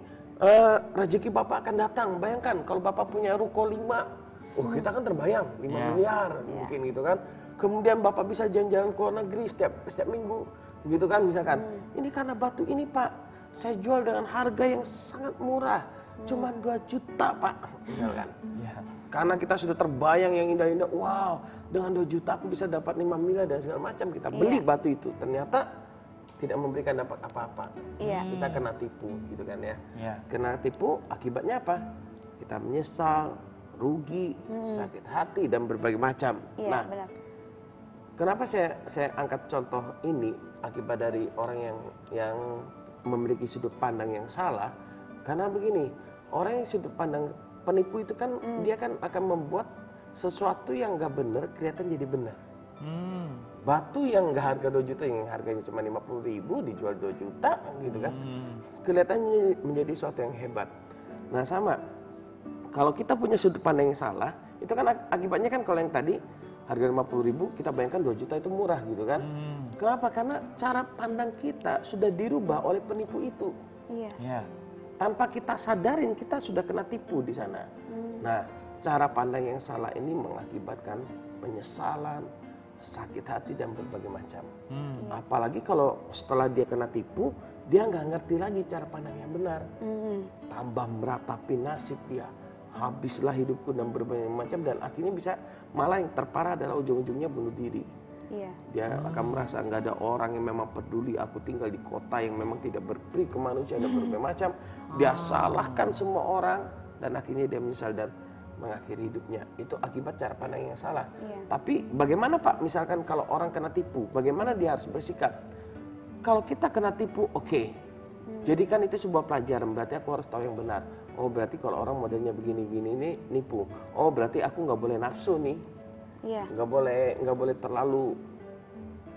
rezeki Bapak akan datang. Bayangkan kalau Bapak punya ruko 5, kita kan terbayang 5 miliar mungkin gitu kan. Kemudian Bapak bisa jalan-jalan ke luar negeri setiap minggu, gitu kan misalkan. Ini karena batu ini Pak, saya jual dengan harga yang sangat murah, cuma 2 juta Pak, misalkan. Karena kita sudah terbayang yang indah-indah, wow, dengan 2 juta aku bisa dapat 5 miliar dan segala macam. Kita beli batu itu, ternyata tidak memberikan dapat apa-apa. Kita kena tipu, gitu kan ya. Kena tipu, akibatnya apa? Kita menyesal, rugi, sakit hati dan berbagai macam. Nah, benar. kenapa saya angkat contoh ini akibat dari orang yang memiliki sudut pandang yang salah? Karena begini, orang yang sudut pandang penipu itu kan dia kan akan membuat sesuatu yang nggak benar kelihatan jadi benar. Batu yang nggak harga 2 juta, yang harganya cuma 50.000 dijual 2 juta gitu kan, kelihatannya menjadi sesuatu yang hebat. Nah sama, kalau kita punya sudut pandang yang salah, itu kan akibatnya kan kalau yang tadi harga 50.000 kita bayangkan 2 juta itu murah gitu kan. Kenapa? Karena cara pandang kita sudah dirubah oleh penipu itu. Tanpa kita sadarin kita sudah kena tipu di sana. Nah, cara pandang yang salah ini mengakibatkan penyesalan, sakit hati dan berbagai macam. Apalagi kalau setelah dia kena tipu, dia nggak ngerti lagi cara pandang yang benar. Tambah meratapi nasib dia. Habislah hidupku dan berbagai macam, dan akhirnya bisa malah yang terparah adalah ujung-ujungnya bunuh diri. Dia akan merasa nggak ada orang yang memang peduli, aku tinggal di kota yang memang tidak berperi kemanusiaan dan berbagai macam. Dia salahkan semua orang dan akhirnya dia menyesal dan mengakhiri hidupnya. Itu akibat cara pandang yang salah. Tapi bagaimana Pak, misalkan kalau orang kena tipu, bagaimana dia harus bersikap? Kalau kita kena tipu, oke. Jadikan itu sebuah pelajaran, berarti aku harus tahu yang benar. Oh berarti kalau orang modelnya begini-gini ini nipu. Oh berarti aku nggak boleh nafsu nih. Nggak boleh terlalu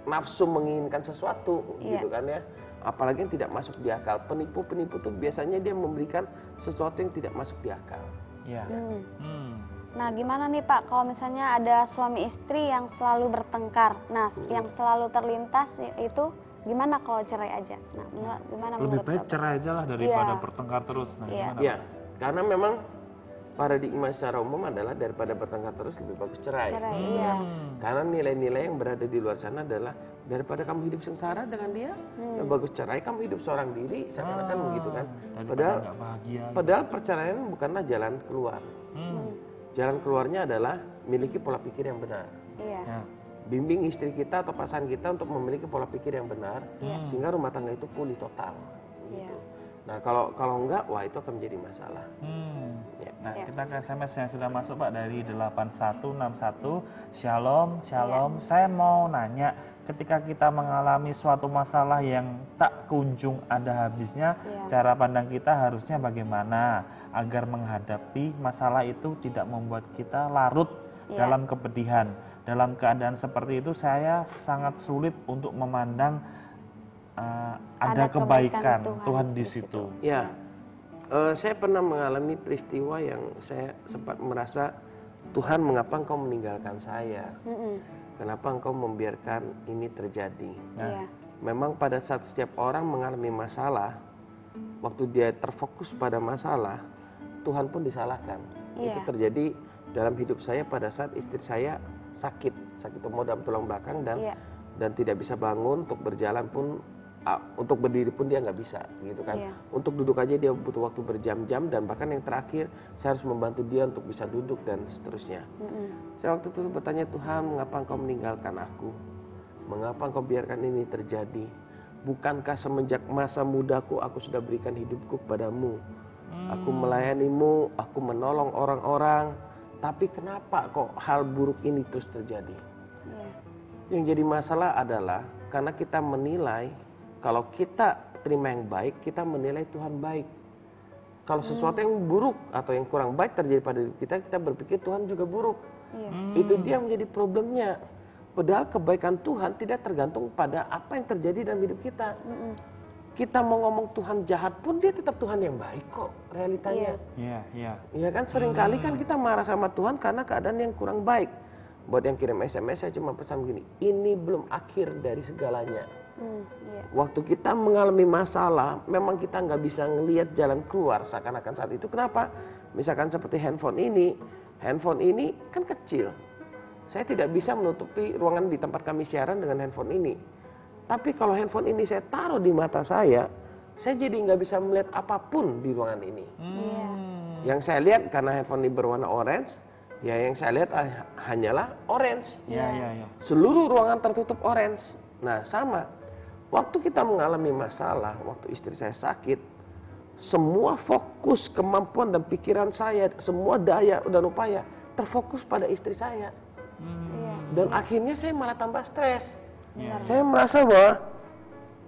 nafsu menginginkan sesuatu, gitu kan ya. Apalagi yang tidak masuk di akal. Penipu-penipu itu biasanya dia memberikan sesuatu yang tidak masuk di akal. Nah, gimana nih Pak kalau misalnya ada suami istri yang selalu bertengkar? Nah, yang selalu terlintas itu gimana kalau cerai aja? Nah, gimana Lebih menurut baik Bapak? cerai aja lah daripada bertengkar terus. Nah, gimana Ya, Pak? karena memang paradigma secara umum adalah daripada bertengkar terus lebih bagus cerai. Cerai, Karena nilai-nilai yang berada di luar sana adalah Daripada kamu hidup sengsara dengan dia, lebih bagus cerai, kamu hidup seorang diri, seakan-akan begitu kan. Daripada nggak bahagia. Padahal perceraian bukanlah jalan keluar. Jalan keluarnya adalah miliki pola pikir yang benar. Iya. Ya. Bimbing istri kita atau pasangan kita untuk memiliki pola pikir yang benar, sehingga rumah tangga itu pulih total. Iya. Gitu. Nah kalau enggak, wah itu akan menjadi masalah. Ya. Nah, kita ke SMS yang sudah masuk Pak dari 8161. Shalom, shalom. Saya mau nanya, ketika kita mengalami suatu masalah yang tak kunjung ada habisnya, cara pandang kita harusnya bagaimana agar menghadapi masalah itu tidak membuat kita larut dalam kepedihan. Dalam keadaan seperti itu saya sangat sulit untuk memandang ada kebaikan Tuhan di situ. Ya, saya pernah mengalami peristiwa yang saya sempat merasa, Tuhan mengapa engkau meninggalkan saya? Kenapa engkau membiarkan ini terjadi? Iya. Memang pada saat setiap orang mengalami masalah, waktu dia terfokus pada masalah, Tuhan pun disalahkan. Iya. Itu terjadi dalam hidup saya pada saat istri saya sakit tumor dalam tulang belakang dan tidak bisa bangun, untuk berjalan pun, untuk berdiri pun dia nggak bisa, gitu kan. Untuk duduk aja dia butuh waktu berjam-jam, dan bahkan yang terakhir saya harus membantu dia untuk bisa duduk dan seterusnya. Saya waktu itu bertanya, Tuhan, mengapa engkau meninggalkan aku? Mengapa engkau biarkan ini terjadi? Bukankah semenjak masa mudaku aku sudah berikan hidupku kepadamu? Aku melayanimu, aku menolong orang-orang, tapi kenapa kok hal buruk ini terus terjadi? Yang jadi masalah adalah karena kita menilai, kalau kita terima yang baik, kita menilai Tuhan baik. Kalau sesuatu yang buruk atau yang kurang baik terjadi pada diri kita, kita berpikir Tuhan juga buruk. Itu dia menjadi problemnya. Padahal kebaikan Tuhan tidak tergantung pada apa yang terjadi dalam hidup kita. Kita mau ngomong Tuhan jahat pun, dia tetap Tuhan yang baik kok, realitanya. Iya kan, seringkali kan kita marah sama Tuhan karena keadaan yang kurang baik. Buat yang kirim SMS, saya cuma pesan begini, ini belum akhir dari segalanya. Waktu kita mengalami masalah, memang kita nggak bisa ngelihat jalan keluar seakan-akan saat itu. Kenapa? Misalkan seperti handphone ini kan kecil. Saya tidak bisa menutupi ruangan di tempat kami siaran dengan handphone ini. Tapi kalau handphone ini saya taruh di mata saya jadi nggak bisa melihat apapun di ruangan ini. Yang saya lihat karena handphone ini berwarna orange, ya yang saya lihat hanyalah orange. Seluruh ruangan tertutup orange. Nah sama, waktu kita mengalami masalah, waktu istri saya sakit, semua fokus, kemampuan dan pikiran saya, semua daya dan upaya terfokus pada istri saya. Dan akhirnya saya malah tambah stres. Saya merasa bahwa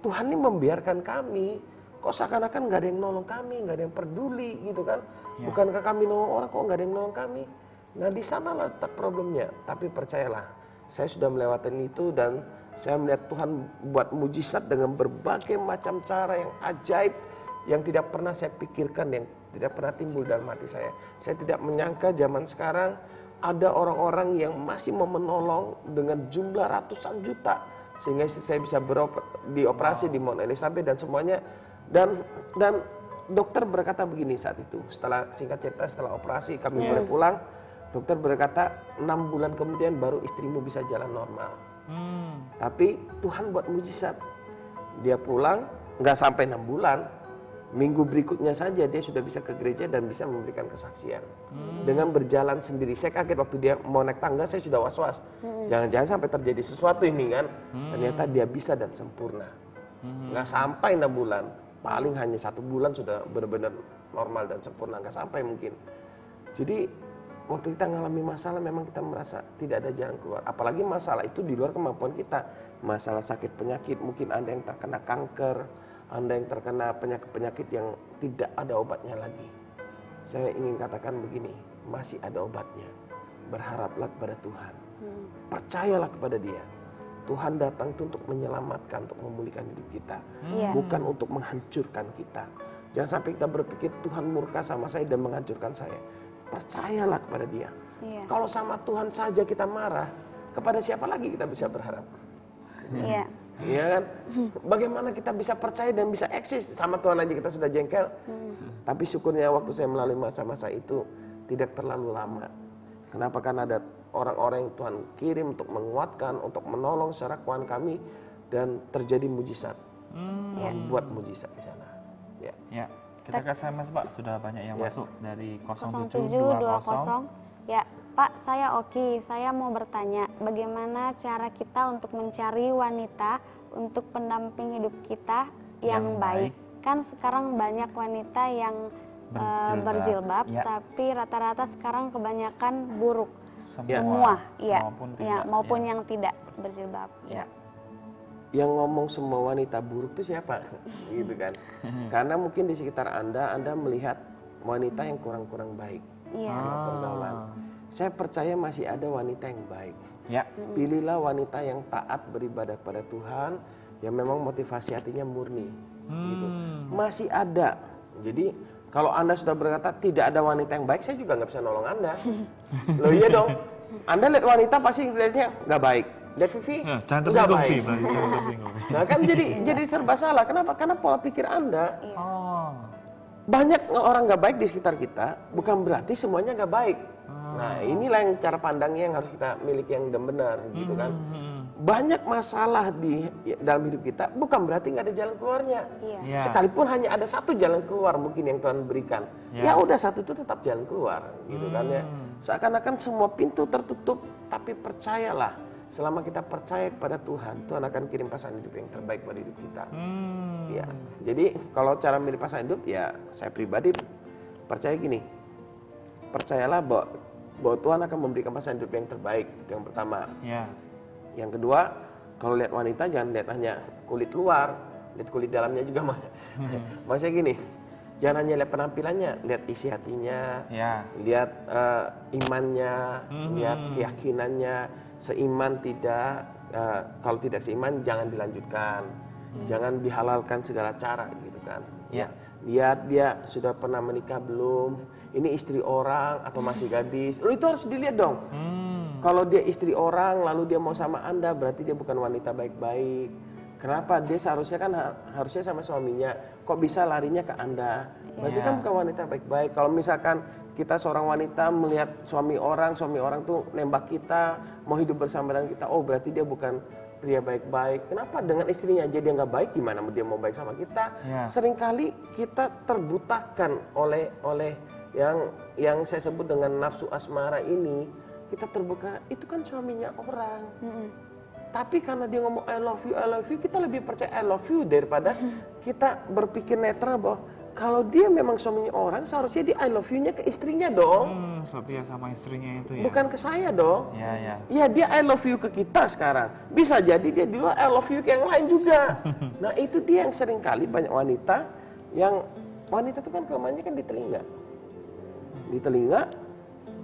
Tuhan ini membiarkan kami, kok seakan-akan nggak ada yang nolong kami, nggak ada yang peduli gitu kan. Bukankah kami nolong orang, kok nggak ada yang nolong kami? Nah di sana letak problemnya. Tapi percayalah, saya sudah melewati itu dan saya melihat Tuhan buat mujizat dengan berbagai macam cara yang ajaib, yang tidak pernah saya pikirkan, yang tidak pernah timbul dalam hati saya. Saya tidak menyangka zaman sekarang ada orang-orang yang masih mau menolong dengan jumlah ratusan juta, sehingga saya bisa dioperasi di Mount Elizabeth dan semuanya. Dan dokter berkata begini saat itu, setelah singkat cerita, setelah operasi kami boleh pulang, dokter berkata 6 bulan kemudian baru istrimu bisa jalan normal. Tapi Tuhan buat mujizat, dia pulang nggak sampai 6 bulan, minggu berikutnya saja dia sudah bisa ke gereja dan bisa memberikan kesaksian dengan berjalan sendiri. Saya kaget waktu dia mau naik tangga, saya sudah was-was, jangan-jangan sampai terjadi sesuatu ini kan. Ternyata dia bisa dan sempurna, nggak sampai 6 bulan, paling hanya 1 bulan sudah benar-benar normal dan sempurna, nggak sampai mungkin. Jadi waktu kita mengalami masalah, memang kita merasa tidak ada jalan keluar. Apalagi masalah itu di luar kemampuan kita. Masalah sakit penyakit, mungkin Anda yang terkena kanker, Anda yang terkena penyakit-penyakit yang tidak ada obatnya lagi. Saya ingin katakan begini, masih ada obatnya. Berharaplah kepada Tuhan. Percayalah kepada Dia. Tuhan datang itu untuk menyelamatkan, untuk memulihkan hidup kita. Bukan untuk menghancurkan kita. Jangan sampai kita berpikir Tuhan murka sama saya dan menghancurkan saya. Percayalah kepada Dia. Kalau sama Tuhan saja kita marah, kepada siapa lagi kita bisa berharap? Iya kan? Bagaimana kita bisa percaya dan bisa eksis? Sama Tuhan aja kita sudah jengkel. Tapi syukurnya waktu saya melalui masa-masa itu tidak terlalu lama. Kenapa? Karena ada orang-orang yang Tuhan kirim untuk menguatkan, untuk menolong secara keuangan kami dan terjadi mujizat, membuat mujizat di sana. Ya. Ya, kita ke SMS Pak, sudah banyak yang masuk dari 0720. Ya, Pak, saya Oki. Saya mau bertanya, bagaimana cara kita untuk mencari wanita untuk pendamping hidup kita yang baik? Kan sekarang banyak wanita yang berjilbab, tapi rata-rata sekarang kebanyakan buruk. Semua, iya, maupun yang tidak berjilbab. Ya. Yang ngomong semua wanita buruk itu siapa? Gitu kan? Karena mungkin di sekitar Anda melihat wanita yang kurang-kurang baik. Iya. Pergaulan. Saya percaya masih ada wanita yang baik. Ya. Pilihlah wanita yang taat beribadah pada Tuhan, yang memang motivasi hatinya murni. Gitu. Masih ada. Jadi kalau Anda sudah berkata tidak ada wanita yang baik, saya juga nggak bisa nolong Anda. Loh iya dong. Anda lihat wanita pasti lihatnya nggak baik. Lihat Vivi nggak baik. Nah kan jadi serba salah. Kenapa? Karena pola pikir Anda. Banyak orang nggak baik di sekitar kita, bukan berarti semuanya nggak baik. Nah inilah yang cara pandangnya yang harus kita miliki yang benar, gitu kan. Banyak masalah di dalam hidup kita, bukan berarti nggak ada jalan keluarnya. Sekalipun hanya ada satu jalan keluar mungkin yang Tuhan berikan, ya udah satu itu tetap jalan keluar, gitu kan ya. Seakan-akan semua pintu tertutup, tapi percayalah, selama kita percaya kepada Tuhan, Tuhan akan kirim pasangan hidup yang terbaik pada hidup kita. Ya, jadi kalau cara milih pasangan hidup, ya saya pribadi percaya gini, percayalah bahwa Tuhan akan memberikan pasangan hidup yang terbaik. Itu yang pertama. Yang kedua, kalau lihat wanita jangan lihat hanya kulit luar, lihat kulit dalamnya juga. Maksudnya gini, jangan hanya lihat penampilannya, lihat isi hatinya, lihat imannya, lihat keyakinannya, seiman tidak, kalau tidak seiman jangan dilanjutkan, jangan dihalalkan segala cara, gitu kan. Lihat dia sudah pernah menikah belum, ini istri orang atau masih gadis, itu harus dilihat dong. Kalau dia istri orang lalu dia mau sama Anda, berarti dia bukan wanita baik-baik. Kenapa? Dia seharusnya kan harusnya sama suaminya, kok bisa larinya ke Anda? Berarti kan bukan wanita baik-baik. Kalau misalkan kita seorang wanita melihat suami orang tuh nembak kita, mau hidup bersama dengan kita, oh berarti dia bukan pria baik-baik. Kenapa? Dengan istrinya aja dia nggak baik, gimana dia mau baik sama kita? Seringkali kita terbutakan oleh yang saya sebut dengan nafsu asmara ini. Kita terbuka, itu kan suaminya orang. Tapi karena dia ngomong I love you, kita lebih percaya I love you daripada kita berpikir netral bahwa kalau dia memang suaminya orang, seharusnya dia I love you-nya ke istrinya dong. Setia sama istrinya itu ya. Bukan ke saya dong. Iya, dia I love you ke kita sekarang. Bisa jadi dia di luar I love you ke yang lain juga. Nah itu dia yang sering kali banyak wanita itu kan kelemahannya kan di telinga. Di telinga,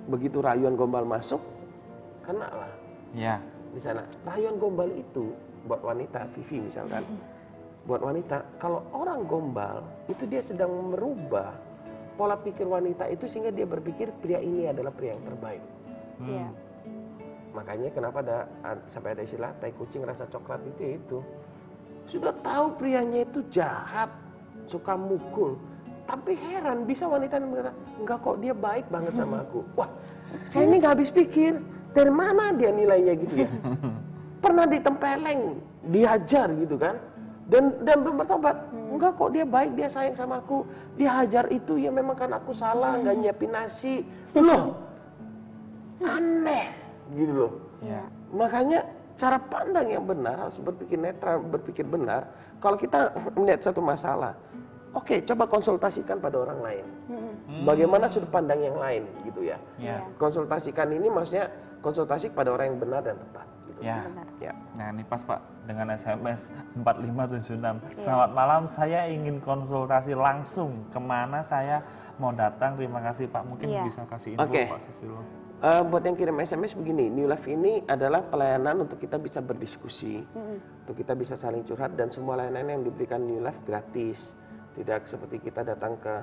begitu rayuan gombal masuk, kena lah. Di sana rayuan gombal itu buat wanita, Vivi misalkan, buat wanita, kalau orang gombal itu dia sedang merubah pola pikir wanita itu sehingga dia berpikir pria ini adalah pria yang terbaik. Makanya kenapa sampai ada istilah tai kucing rasa coklat itu. Sudah tahu prianya itu jahat, suka mukul, tapi heran bisa wanita yang berkata, enggak kok dia baik banget sama aku. Wah, saya ini nggak habis pikir, dari mana dia nilainya gitu ya. Pernah ditempeleng, dihajar gitu kan, dan belum bertobat. Enggak kok dia baik, dia sayang sama aku. Dia hajar itu ya memang kan aku salah, nggak nyiapin nasi. Loh, aneh gitu loh. Makanya cara pandang yang benar harus berpikir netral, berpikir benar. Kalau kita melihat satu masalah, oke, coba konsultasikan pada orang lain. Bagaimana sudut pandang yang lain gitu ya. Konsultasikan ini maksudnya konsultasi kepada orang yang benar dan tepat. Gitu. Nah ini pas Pak dengan SMS 4576. Selamat malam, saya ingin konsultasi langsung. Kemana saya mau datang? Terima kasih Pak. Mungkin bisa kasih info Pak Susilo. Buat yang kirim SMS begini, New Life ini adalah pelayanan untuk kita bisa berdiskusi, untuk kita bisa saling curhat, dan semua layanan yang diberikan New Life gratis. Tidak seperti kita datang ke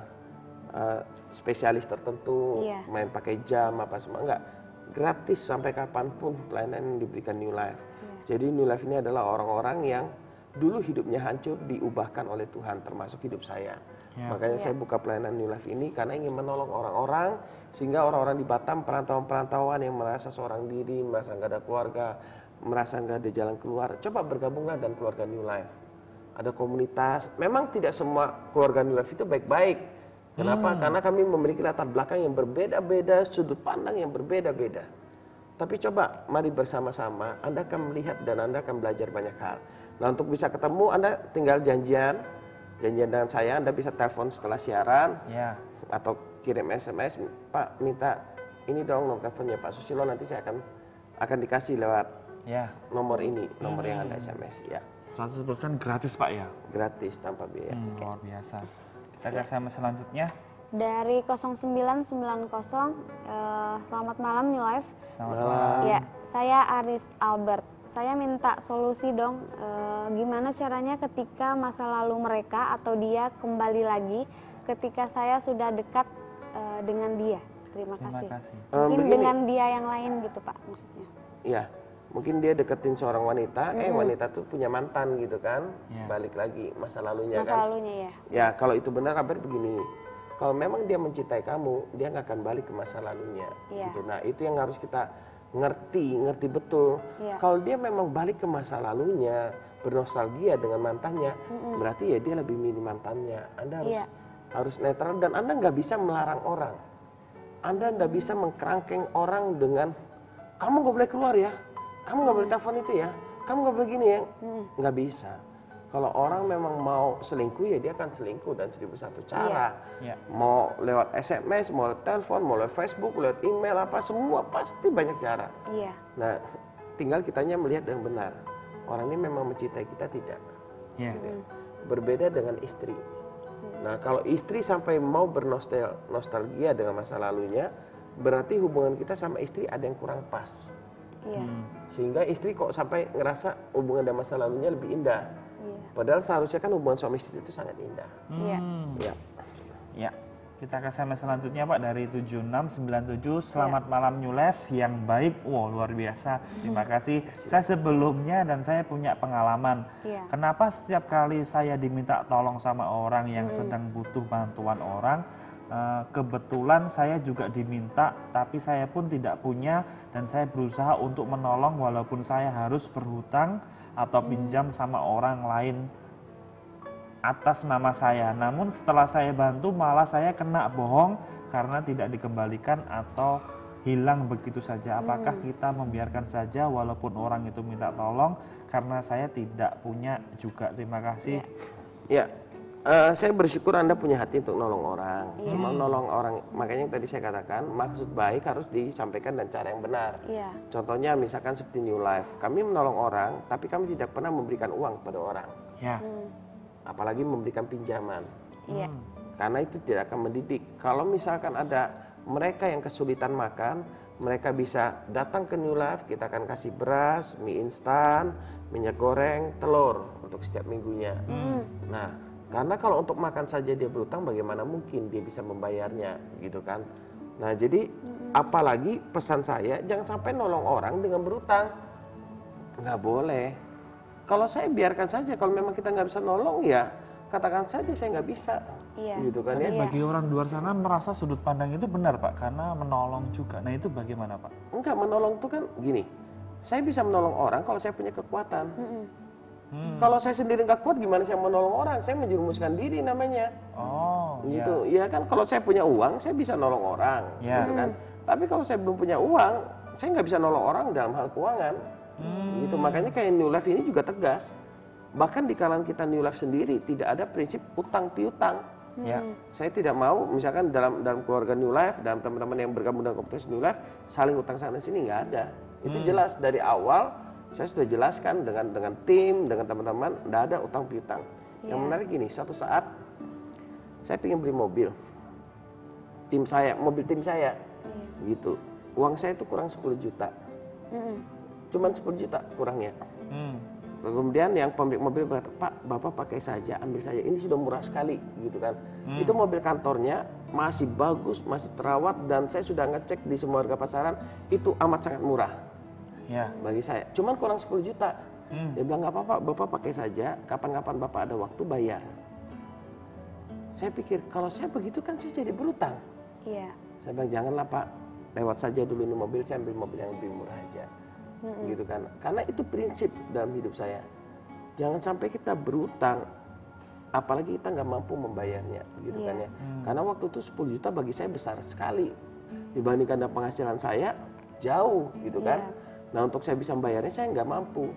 spesialis tertentu, main pakai jam apa semua, enggak. Gratis sampai kapanpun pelayanan yang diberikan New Life. Jadi New Life ini adalah orang-orang yang dulu hidupnya hancur diubahkan oleh Tuhan, termasuk hidup saya. Makanya saya buka pelayanan New Life ini karena ingin menolong orang-orang, sehingga orang-orang di Batam, perantauan-perantauan yang merasa seorang diri, merasa nggak ada keluarga, merasa nggak ada jalan keluar, coba bergabunglah dan keluarga New Life. Ada komunitas. Memang tidak semua keluarga New Life itu baik-baik. Kenapa? Karena kami memiliki latar belakang yang berbeda-beda, sudut pandang yang berbeda-beda. Tapi coba, mari bersama-sama, Anda akan melihat dan Anda akan belajar banyak hal. Nah, untuk bisa ketemu, Anda tinggal janjian dengan saya, Anda bisa telepon setelah siaran, atau kirim SMS, Pak minta ini dong nomor teleponnya Pak Susilo, nanti saya akan dikasih lewat nomor ini, nomor yang Anda SMS. Ya. 100% gratis Pak ya? Gratis, tanpa biaya. Luar biasa. Kita ke SMS selanjutnya. Dari 0990, selamat malam New Life. Selamat malam. Ya, saya Aris Albert. Saya minta solusi dong, gimana caranya ketika masa lalu mereka atau dia kembali lagi ketika saya sudah dekat dengan dia. Terima kasih. Mungkin dengan dia yang lain gitu Pak maksudnya. Iya, mungkin dia deketin seorang wanita, wanita tuh punya mantan gitu kan, balik lagi masa lalunya kan. Masa lalunya ya. Ya, kalau itu benar kabar begini. Kalau memang dia mencintai kamu, dia nggak akan balik ke masa lalunya. Gitu. Nah, itu yang harus kita ngerti betul. Kalau dia memang balik ke masa lalunya, bernostalgia dengan mantannya, berarti ya dia lebih milih mantannya. Anda harus netral dan Anda nggak bisa melarang orang. Anda nggak bisa mengkerangkeng orang dengan kamu nggak boleh keluar ya, kamu nggak boleh telepon itu ya, kamu nggak boleh gini ya, nggak bisa. Kalau orang memang mau selingkuh ya dia akan selingkuh dan 1001 cara. Mau lewat SMS, mau lewat telepon, mau lewat Facebook, lewat email apa semua pasti banyak cara. Nah, tinggal kitanya melihat yang benar. Orang ini memang mencintai kita tidak. Gitu. Berbeda dengan istri. Nah, kalau istri sampai mau bernostalgia dengan masa lalunya, berarti hubungan kita sama istri ada yang kurang pas. Sehingga istri kok sampai ngerasa hubungan dan masa lalunya lebih indah. Padahal seharusnya kan hubungan suami istri itu sangat indah. Ya. Kita ke SMS selanjutnya Pak dari 7697. Selamat malam New Life yang baik. Wow, luar biasa. Terima kasih. Saya sebelumnya dan saya punya pengalaman. Kenapa setiap kali saya diminta tolong sama orang yang sedang butuh bantuan orang, kebetulan saya juga diminta, tapi saya pun tidak punya dan saya berusaha untuk menolong walaupun saya harus berhutang atau pinjam sama orang lain atas nama saya. Namun setelah saya bantu malah saya kena bohong karena tidak dikembalikan atau hilang begitu saja. Apakah kita membiarkan saja walaupun orang itu minta tolong karena saya tidak punya juga? Terima kasih. Saya bersyukur Anda punya hati untuk nolong orang. Cuma nolong orang, makanya yang tadi saya katakan maksud baik harus disampaikan dan cara yang benar. Contohnya misalkan seperti New Life, kami menolong orang, tapi kami tidak pernah memberikan uang kepada orang. Apalagi memberikan pinjaman. Karena itu tidak akan mendidik. Kalau misalkan ada mereka yang kesulitan makan, mereka bisa datang ke New Life, kita akan kasih beras, mie instan, minyak goreng, telur untuk setiap minggunya. Nah, karena kalau untuk makan saja dia berutang, bagaimana mungkin dia bisa membayarnya, gitu kan? Nah, jadi apalagi pesan saya, jangan sampai nolong orang dengan berutang. Nggak boleh. Kalau saya biarkan saja, kalau memang kita nggak bisa nolong ya, katakan saja saya nggak bisa. Gitu kan ya. Bagi orang luar sana merasa sudut pandang itu benar Pak, karena menolong juga. Nah itu bagaimana Pak? Enggak, menolong itu kan gini, saya bisa menolong orang kalau saya punya kekuatan. Kalau saya sendiri nggak kuat, gimana saya menolong orang? Saya menjerumuskan diri namanya. Gitu. Ya kan, kalau saya punya uang, saya bisa nolong orang. Gitu kan. Tapi kalau saya belum punya uang, saya nggak bisa nolong orang dalam hal keuangan. Gitu. Makanya kayak New Life ini juga tegas. Bahkan di kalangan kita New Life sendiri tidak ada prinsip utang piutang. Saya tidak mau, misalkan dalam keluarga New Life, dalam teman-teman yang bergabung dalam komunitas New Life, saling utang sana sini nggak ada. Itu jelas dari awal. Saya sudah jelaskan dengan tim, dengan teman-teman, tidak ada utang piutang. Yang menarik gini, suatu saat saya ingin beli mobil, mobil tim saya, gitu. Uang saya itu kurang 10 juta, cuman 10 juta kurangnya. Kemudian yang pemilik mobil berkata, Pak, Bapak pakai saja, ambil saja, ini sudah murah sekali, gitu kan. Itu mobil kantornya masih bagus, masih terawat, dan saya sudah ngecek di semua harga pasaran, itu amat sangat murah. Bagi saya, cuman kurang 10 juta. Dia bilang nggak apa-apa, Bapak pakai saja, kapan-kapan Bapak ada waktu bayar. Saya pikir kalau saya begitu kan saya jadi berutang. Saya bilang janganlah Pak, lewat saja dulu ini mobil, saya ambil mobil yang lebih murah aja. gitu kan. Karena itu prinsip dalam hidup saya. Jangan sampai kita berutang, apalagi kita nggak mampu membayarnya, gitu kan ya. Karena waktu itu 10 juta bagi saya besar sekali dibandingkan dengan penghasilan saya jauh, gitu kan. Nah untuk saya bisa membayarnya saya nggak mampu.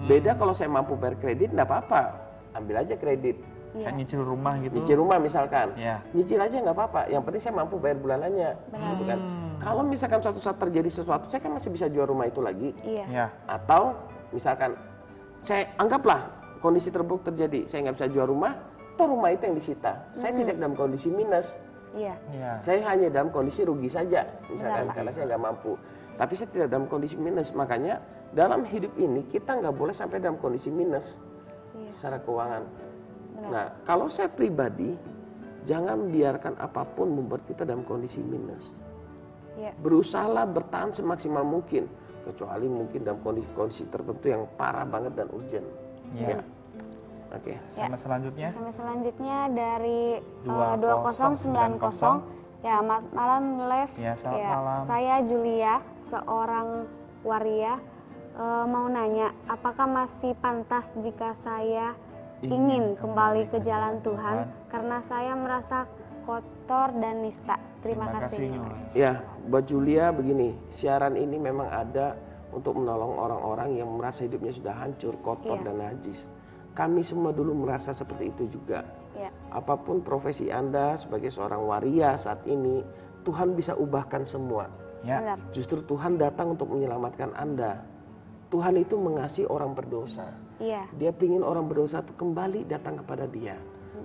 Beda kalau saya mampu bayar kredit, nggak apa-apa, ambil aja kredit. Kayak nyicil rumah gitu. Nyicil rumah misalkan, Iya. nyicil aja nggak apa-apa. Yang penting saya mampu bayar bulanannya, gitu kan. Kalau misalkan suatu saat terjadi sesuatu, saya kan masih bisa jual rumah itu lagi. Iya. Atau misalkan saya anggaplah kondisi terburuk terjadi, saya nggak bisa jual rumah, toh rumah itu yang disita. Saya tidak dalam kondisi minus, Iya. saya hanya dalam kondisi rugi saja, misalkan karena saya nggak mampu. Tapi saya tidak dalam kondisi minus, makanya dalam hidup ini kita nggak boleh sampai dalam kondisi minus secara keuangan. Nah, kalau saya pribadi, jangan biarkan apapun membuat kita dalam kondisi minus. Berusahalah bertahan semaksimal mungkin, kecuali mungkin dalam kondisi tertentu yang parah banget dan urgent. Iya. Oke. Sama selanjutnya. Sama selanjutnya dari 2090. 2090. Ya, malam live. Ya, selamat malam. Saya Julia, seorang waria. Mau nanya, apakah masih pantas jika saya ingin kembali ke jalan Tuhan karena saya merasa kotor dan nista. Terima kasih. Ya, buat Julia begini, siaran ini memang ada untuk menolong orang-orang yang merasa hidupnya sudah hancur, kotor dan najis. Kami semua dulu merasa seperti itu juga. Apapun profesi Anda sebagai seorang waria saat ini, Tuhan bisa ubahkan semua. Ya. Justru Tuhan datang untuk menyelamatkan Anda. Tuhan itu mengasihi orang berdosa. Dia ingin orang berdosa itu kembali datang kepada Dia.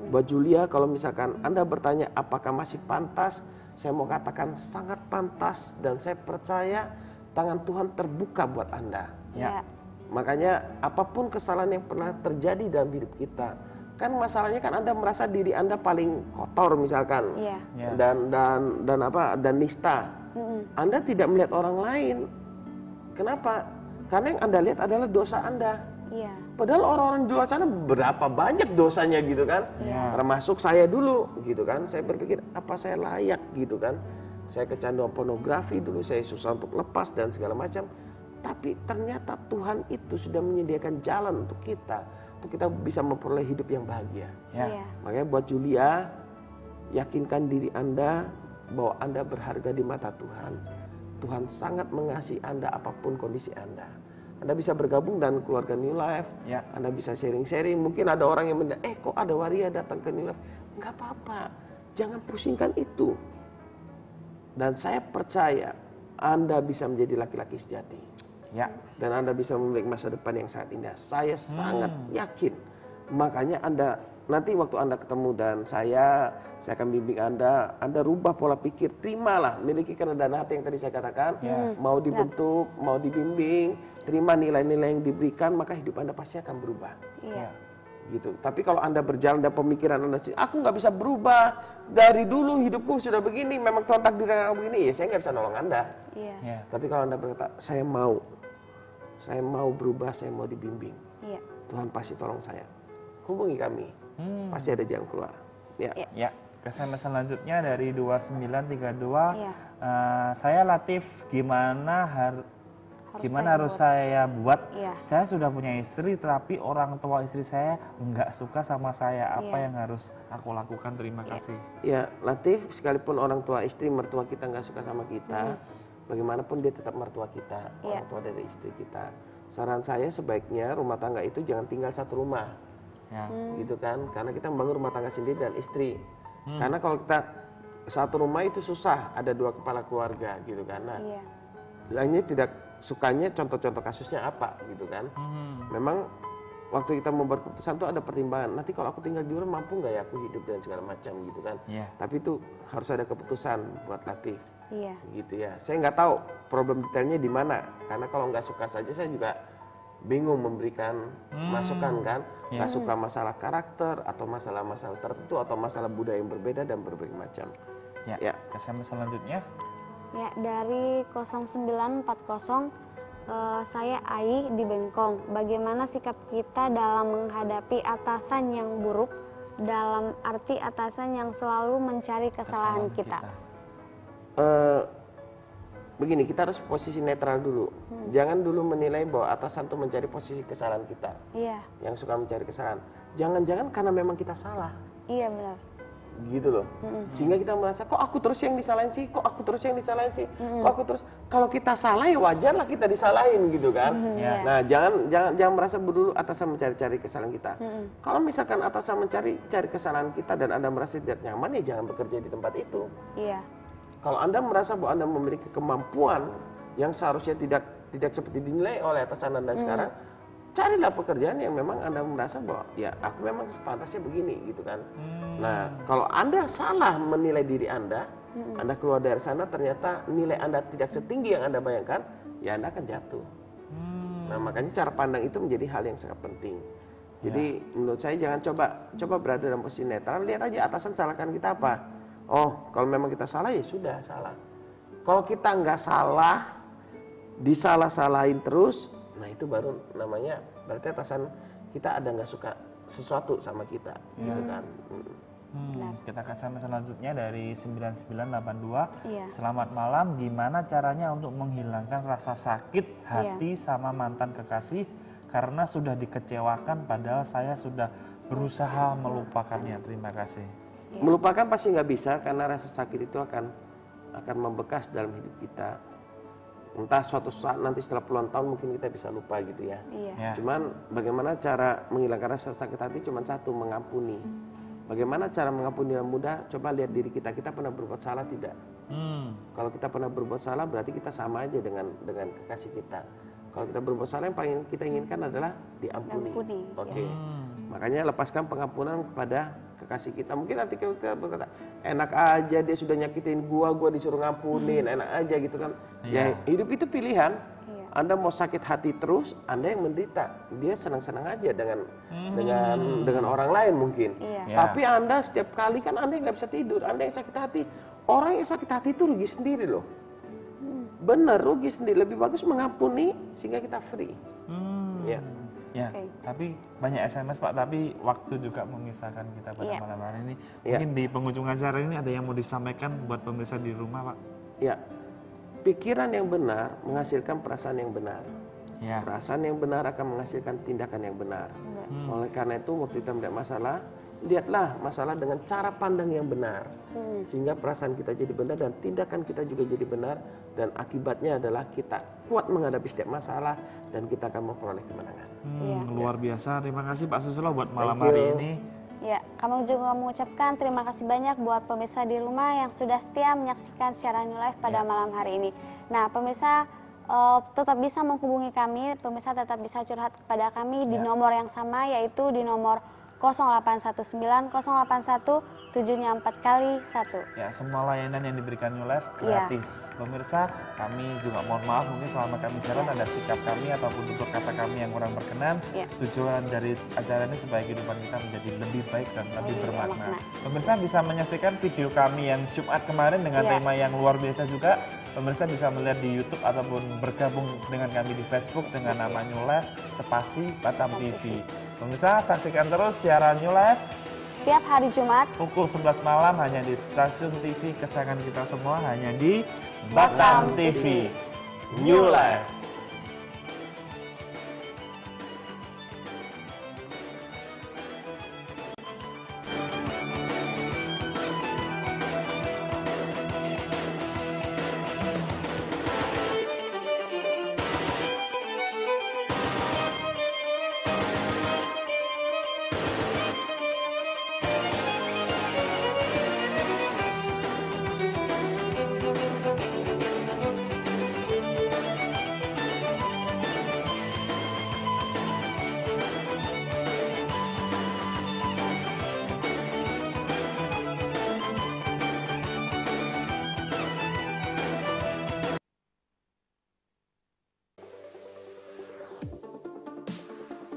Buat Julia, kalau misalkan Anda bertanya apakah masih pantas, saya mau katakan sangat pantas dan saya percaya tangan Tuhan terbuka buat Anda. Makanya apapun kesalahan yang pernah terjadi dalam hidup kita, kan masalahnya kan Anda merasa diri Anda paling kotor misalkan, dan nista. Anda tidak melihat orang lain. Kenapa? Karena yang Anda lihat adalah dosa Anda. Padahal orang-orang di luar sana berapa banyak dosanya gitu kan. Termasuk saya dulu gitu kan. Saya berpikir apa saya layak gitu kan. Saya kecanduan pornografi dulu, saya susah untuk lepas dan segala macam. Tapi ternyata Tuhan itu sudah menyediakan jalan untuk kita bisa memperoleh hidup yang bahagia. Makanya buat Julia, yakinkan diri Anda bahwa Anda berharga di mata Tuhan. Tuhan sangat mengasihi Anda apapun kondisi Anda. Anda bisa bergabung dengan keluarga New Life. Anda bisa sharing-sharing. Mungkin ada orang yang mendengar, kok ada waria datang ke New Life. Enggak apa-apa, jangan pusingkan itu. Dan saya percaya Anda bisa menjadi laki-laki sejati. Dan Anda bisa memiliki masa depan yang sangat indah. Saya sangat yakin. Makanya Anda nanti waktu Anda ketemu dan saya akan bimbing Anda rubah pola pikir, terimalah, miliki kerendahan hati yang tadi saya katakan, mau dibentuk, mau dibimbing, terima nilai-nilai yang diberikan, maka hidup Anda pasti akan berubah. Gitu. Tapi kalau Anda berjalan dan pemikiran Anda sih, aku nggak bisa berubah, dari dulu hidupku sudah begini, memang Tuhan takdirkan aku begini, ya saya nggak bisa nolong Anda. Tapi kalau Anda berkata, saya mau berubah, saya mau dibimbing, Tuhan pasti tolong saya. Hubungi kami, pasti ada jalan keluar. SMS selanjutnya dari 2932. Saya Latif, gimana harus saya buat? Saya sudah punya istri, tapi orang tua istri saya nggak suka sama saya. Apa yang harus aku lakukan? Terima kasih. Ya, Latif, sekalipun orang tua istri, mertua kita nggak suka sama kita, bagaimanapun dia tetap mertua kita, orang tua dari istri kita. Saran saya sebaiknya rumah tangga itu jangan tinggal satu rumah, gitu kan? Karena kita membangun rumah tangga sendiri dan istri. Karena kalau kita satu rumah itu susah, ada dua kepala keluarga, gitu kan? Nah, lainnya tidak sukanya contoh-contoh kasusnya apa, gitu kan? Memang waktu kita membuat keputusan itu ada pertimbangan. Nanti kalau aku tinggal di rumah mampu nggak ya aku hidup dan segala macam, gitu kan? Tapi itu harus ada keputusan buat Latif. Gitu ya. Saya nggak tahu problem detailnya di mana. Karena kalau nggak suka saja saya juga bingung memberikan masukan kan. Nggak suka masalah karakter atau masalah-masalah tertentu atau masalah budaya yang berbeda dan berbagai macam. SMS selanjutnya. Dari 0940, saya Ai di Bengkong. Bagaimana sikap kita dalam menghadapi atasan yang buruk, dalam arti atasan yang selalu mencari kesalahan kita? begini, kita harus posisi netral dulu. Jangan dulu menilai bahwa atasan tuh mencari posisi kesalahan kita. Iya. Yang suka mencari kesalahan. Jangan-jangan karena memang kita salah. Iya benar. Gitu loh. Sehingga kita merasa, kok aku terus yang disalahin sih? Kok aku terus yang disalahin sih? Kok aku terus? Kalau kita salah ya wajarlah kita disalahin gitu kan. Iya. Nah, jangan merasa dulu atasan mencari-cari kesalahan kita. Kalau misalkan atasan mencari kesalahan kita dan Anda merasa tidak nyaman, ya jangan bekerja di tempat itu. Iya. Kalau Anda merasa bahwa Anda memiliki kemampuan yang seharusnya tidak seperti dinilai oleh atasan Anda sekarang, carilah pekerjaan yang memang Anda merasa bahwa ya aku memang pantasnya begini gitu kan. Nah, kalau Anda salah menilai diri Anda keluar dari sana ternyata nilai Anda tidak setinggi yang Anda bayangkan, ya Anda akan jatuh. Nah, makanya cara pandang itu menjadi hal yang sangat penting. Jadi menurut saya jangan coba berada dalam posisi netral, lihat aja atasan salahkan kita apa. Oh, kalau memang kita salah ya sudah salah. Kalau kita nggak salah, disalah-salahin terus, nah itu baru namanya berarti atasan kita ada nggak suka sesuatu sama kita, gitu kan. Kita ke SMS selanjutnya dari 9982. Iya. Selamat malam, gimana caranya untuk menghilangkan rasa sakit hati sama mantan kekasih karena sudah dikecewakan padahal saya sudah berusaha melupakannya. Terima kasih. Melupakan pasti nggak bisa karena rasa sakit itu akan membekas dalam hidup kita. Entah suatu saat nanti setelah puluhan tahun mungkin kita bisa lupa gitu ya. Iya. Cuman bagaimana cara menghilangkan rasa sakit hati cuma satu, mengampuni. Bagaimana cara mengampuni yang mudah? Coba lihat diri kita pernah berbuat salah tidak? Kalau kita pernah berbuat salah berarti kita sama aja dengan kekasih kita. Kalau kita berbuat salah yang paling kita inginkan adalah diampuni. Oke. Makanya lepaskan pengampunan kepada kekasih kita. Mungkin nanti kita berkata, enak aja dia sudah nyakitin gua disuruh ngampunin, enak aja gitu kan. Ya hidup itu pilihan. Anda mau sakit hati terus, Anda yang menderita. Dia senang-senang aja dengan orang lain mungkin. Tapi Anda setiap kali kan Anda yang nggak bisa tidur, Anda yang sakit hati. Orang yang sakit hati itu rugi sendiri loh. Benar, rugi sendiri. Lebih bagus mengampuni sehingga kita free. Ya, tapi banyak SMS Pak, tapi waktu juga memisahkan kita pada malam hari ini. Mungkin di penghujung acara ini ada yang mau disampaikan buat pemirsa di rumah Pak? Ya, pikiran yang benar menghasilkan perasaan yang benar. Perasaan yang benar akan menghasilkan tindakan yang benar. Oleh karena itu waktu kita melihat masalah, lihatlah masalah dengan cara pandang yang benar. Sehingga perasaan kita jadi benar dan tindakan kita juga jadi benar. Dan akibatnya adalah kita kuat menghadapi setiap masalah dan kita akan memperoleh kemenangan. Luar biasa, terima kasih Pak Susilo buat malam hari ini. Ya, kami juga mengucapkan terima kasih banyak buat pemirsa di rumah yang sudah setia menyaksikan siaran New Life pada malam hari ini. Nah, pemirsa tetap bisa menghubungi kami, pemirsa tetap bisa curhat kepada kami di nomor yang sama, yaitu di nomor 0819 081 7-nya 4 kali 1. Ya, semua layanan yang diberikan New Life gratis. Pemirsa, kami juga mohon maaf mungkin selama kami siaran ada sikap kami ataupun tutur kata kami yang kurang berkenan. Tujuan dari acara ini supaya kehidupan kita menjadi lebih baik dan lebih bermakna. Pemirsa bisa menyaksikan video kami yang Jumat kemarin dengan tema yang luar biasa juga. Pemirsa bisa melihat di YouTube ataupun bergabung dengan kami di Facebook dengan nama New Life spasi Batam TV. Pemirsa, saksikan terus siaran New Life setiap hari Jumat pukul 11 malam hanya di stasiun TV kesayangan kita semua, hanya di Batam TV. New Life.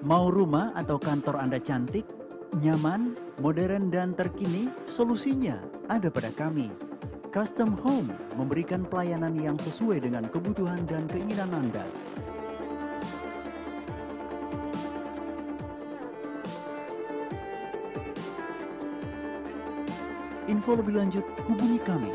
Mau rumah atau kantor Anda cantik, nyaman, modern, dan terkini? Solusinya ada pada kami. Custom Home memberikan pelayanan yang sesuai dengan kebutuhan dan keinginan Anda. Info lebih lanjut hubungi kami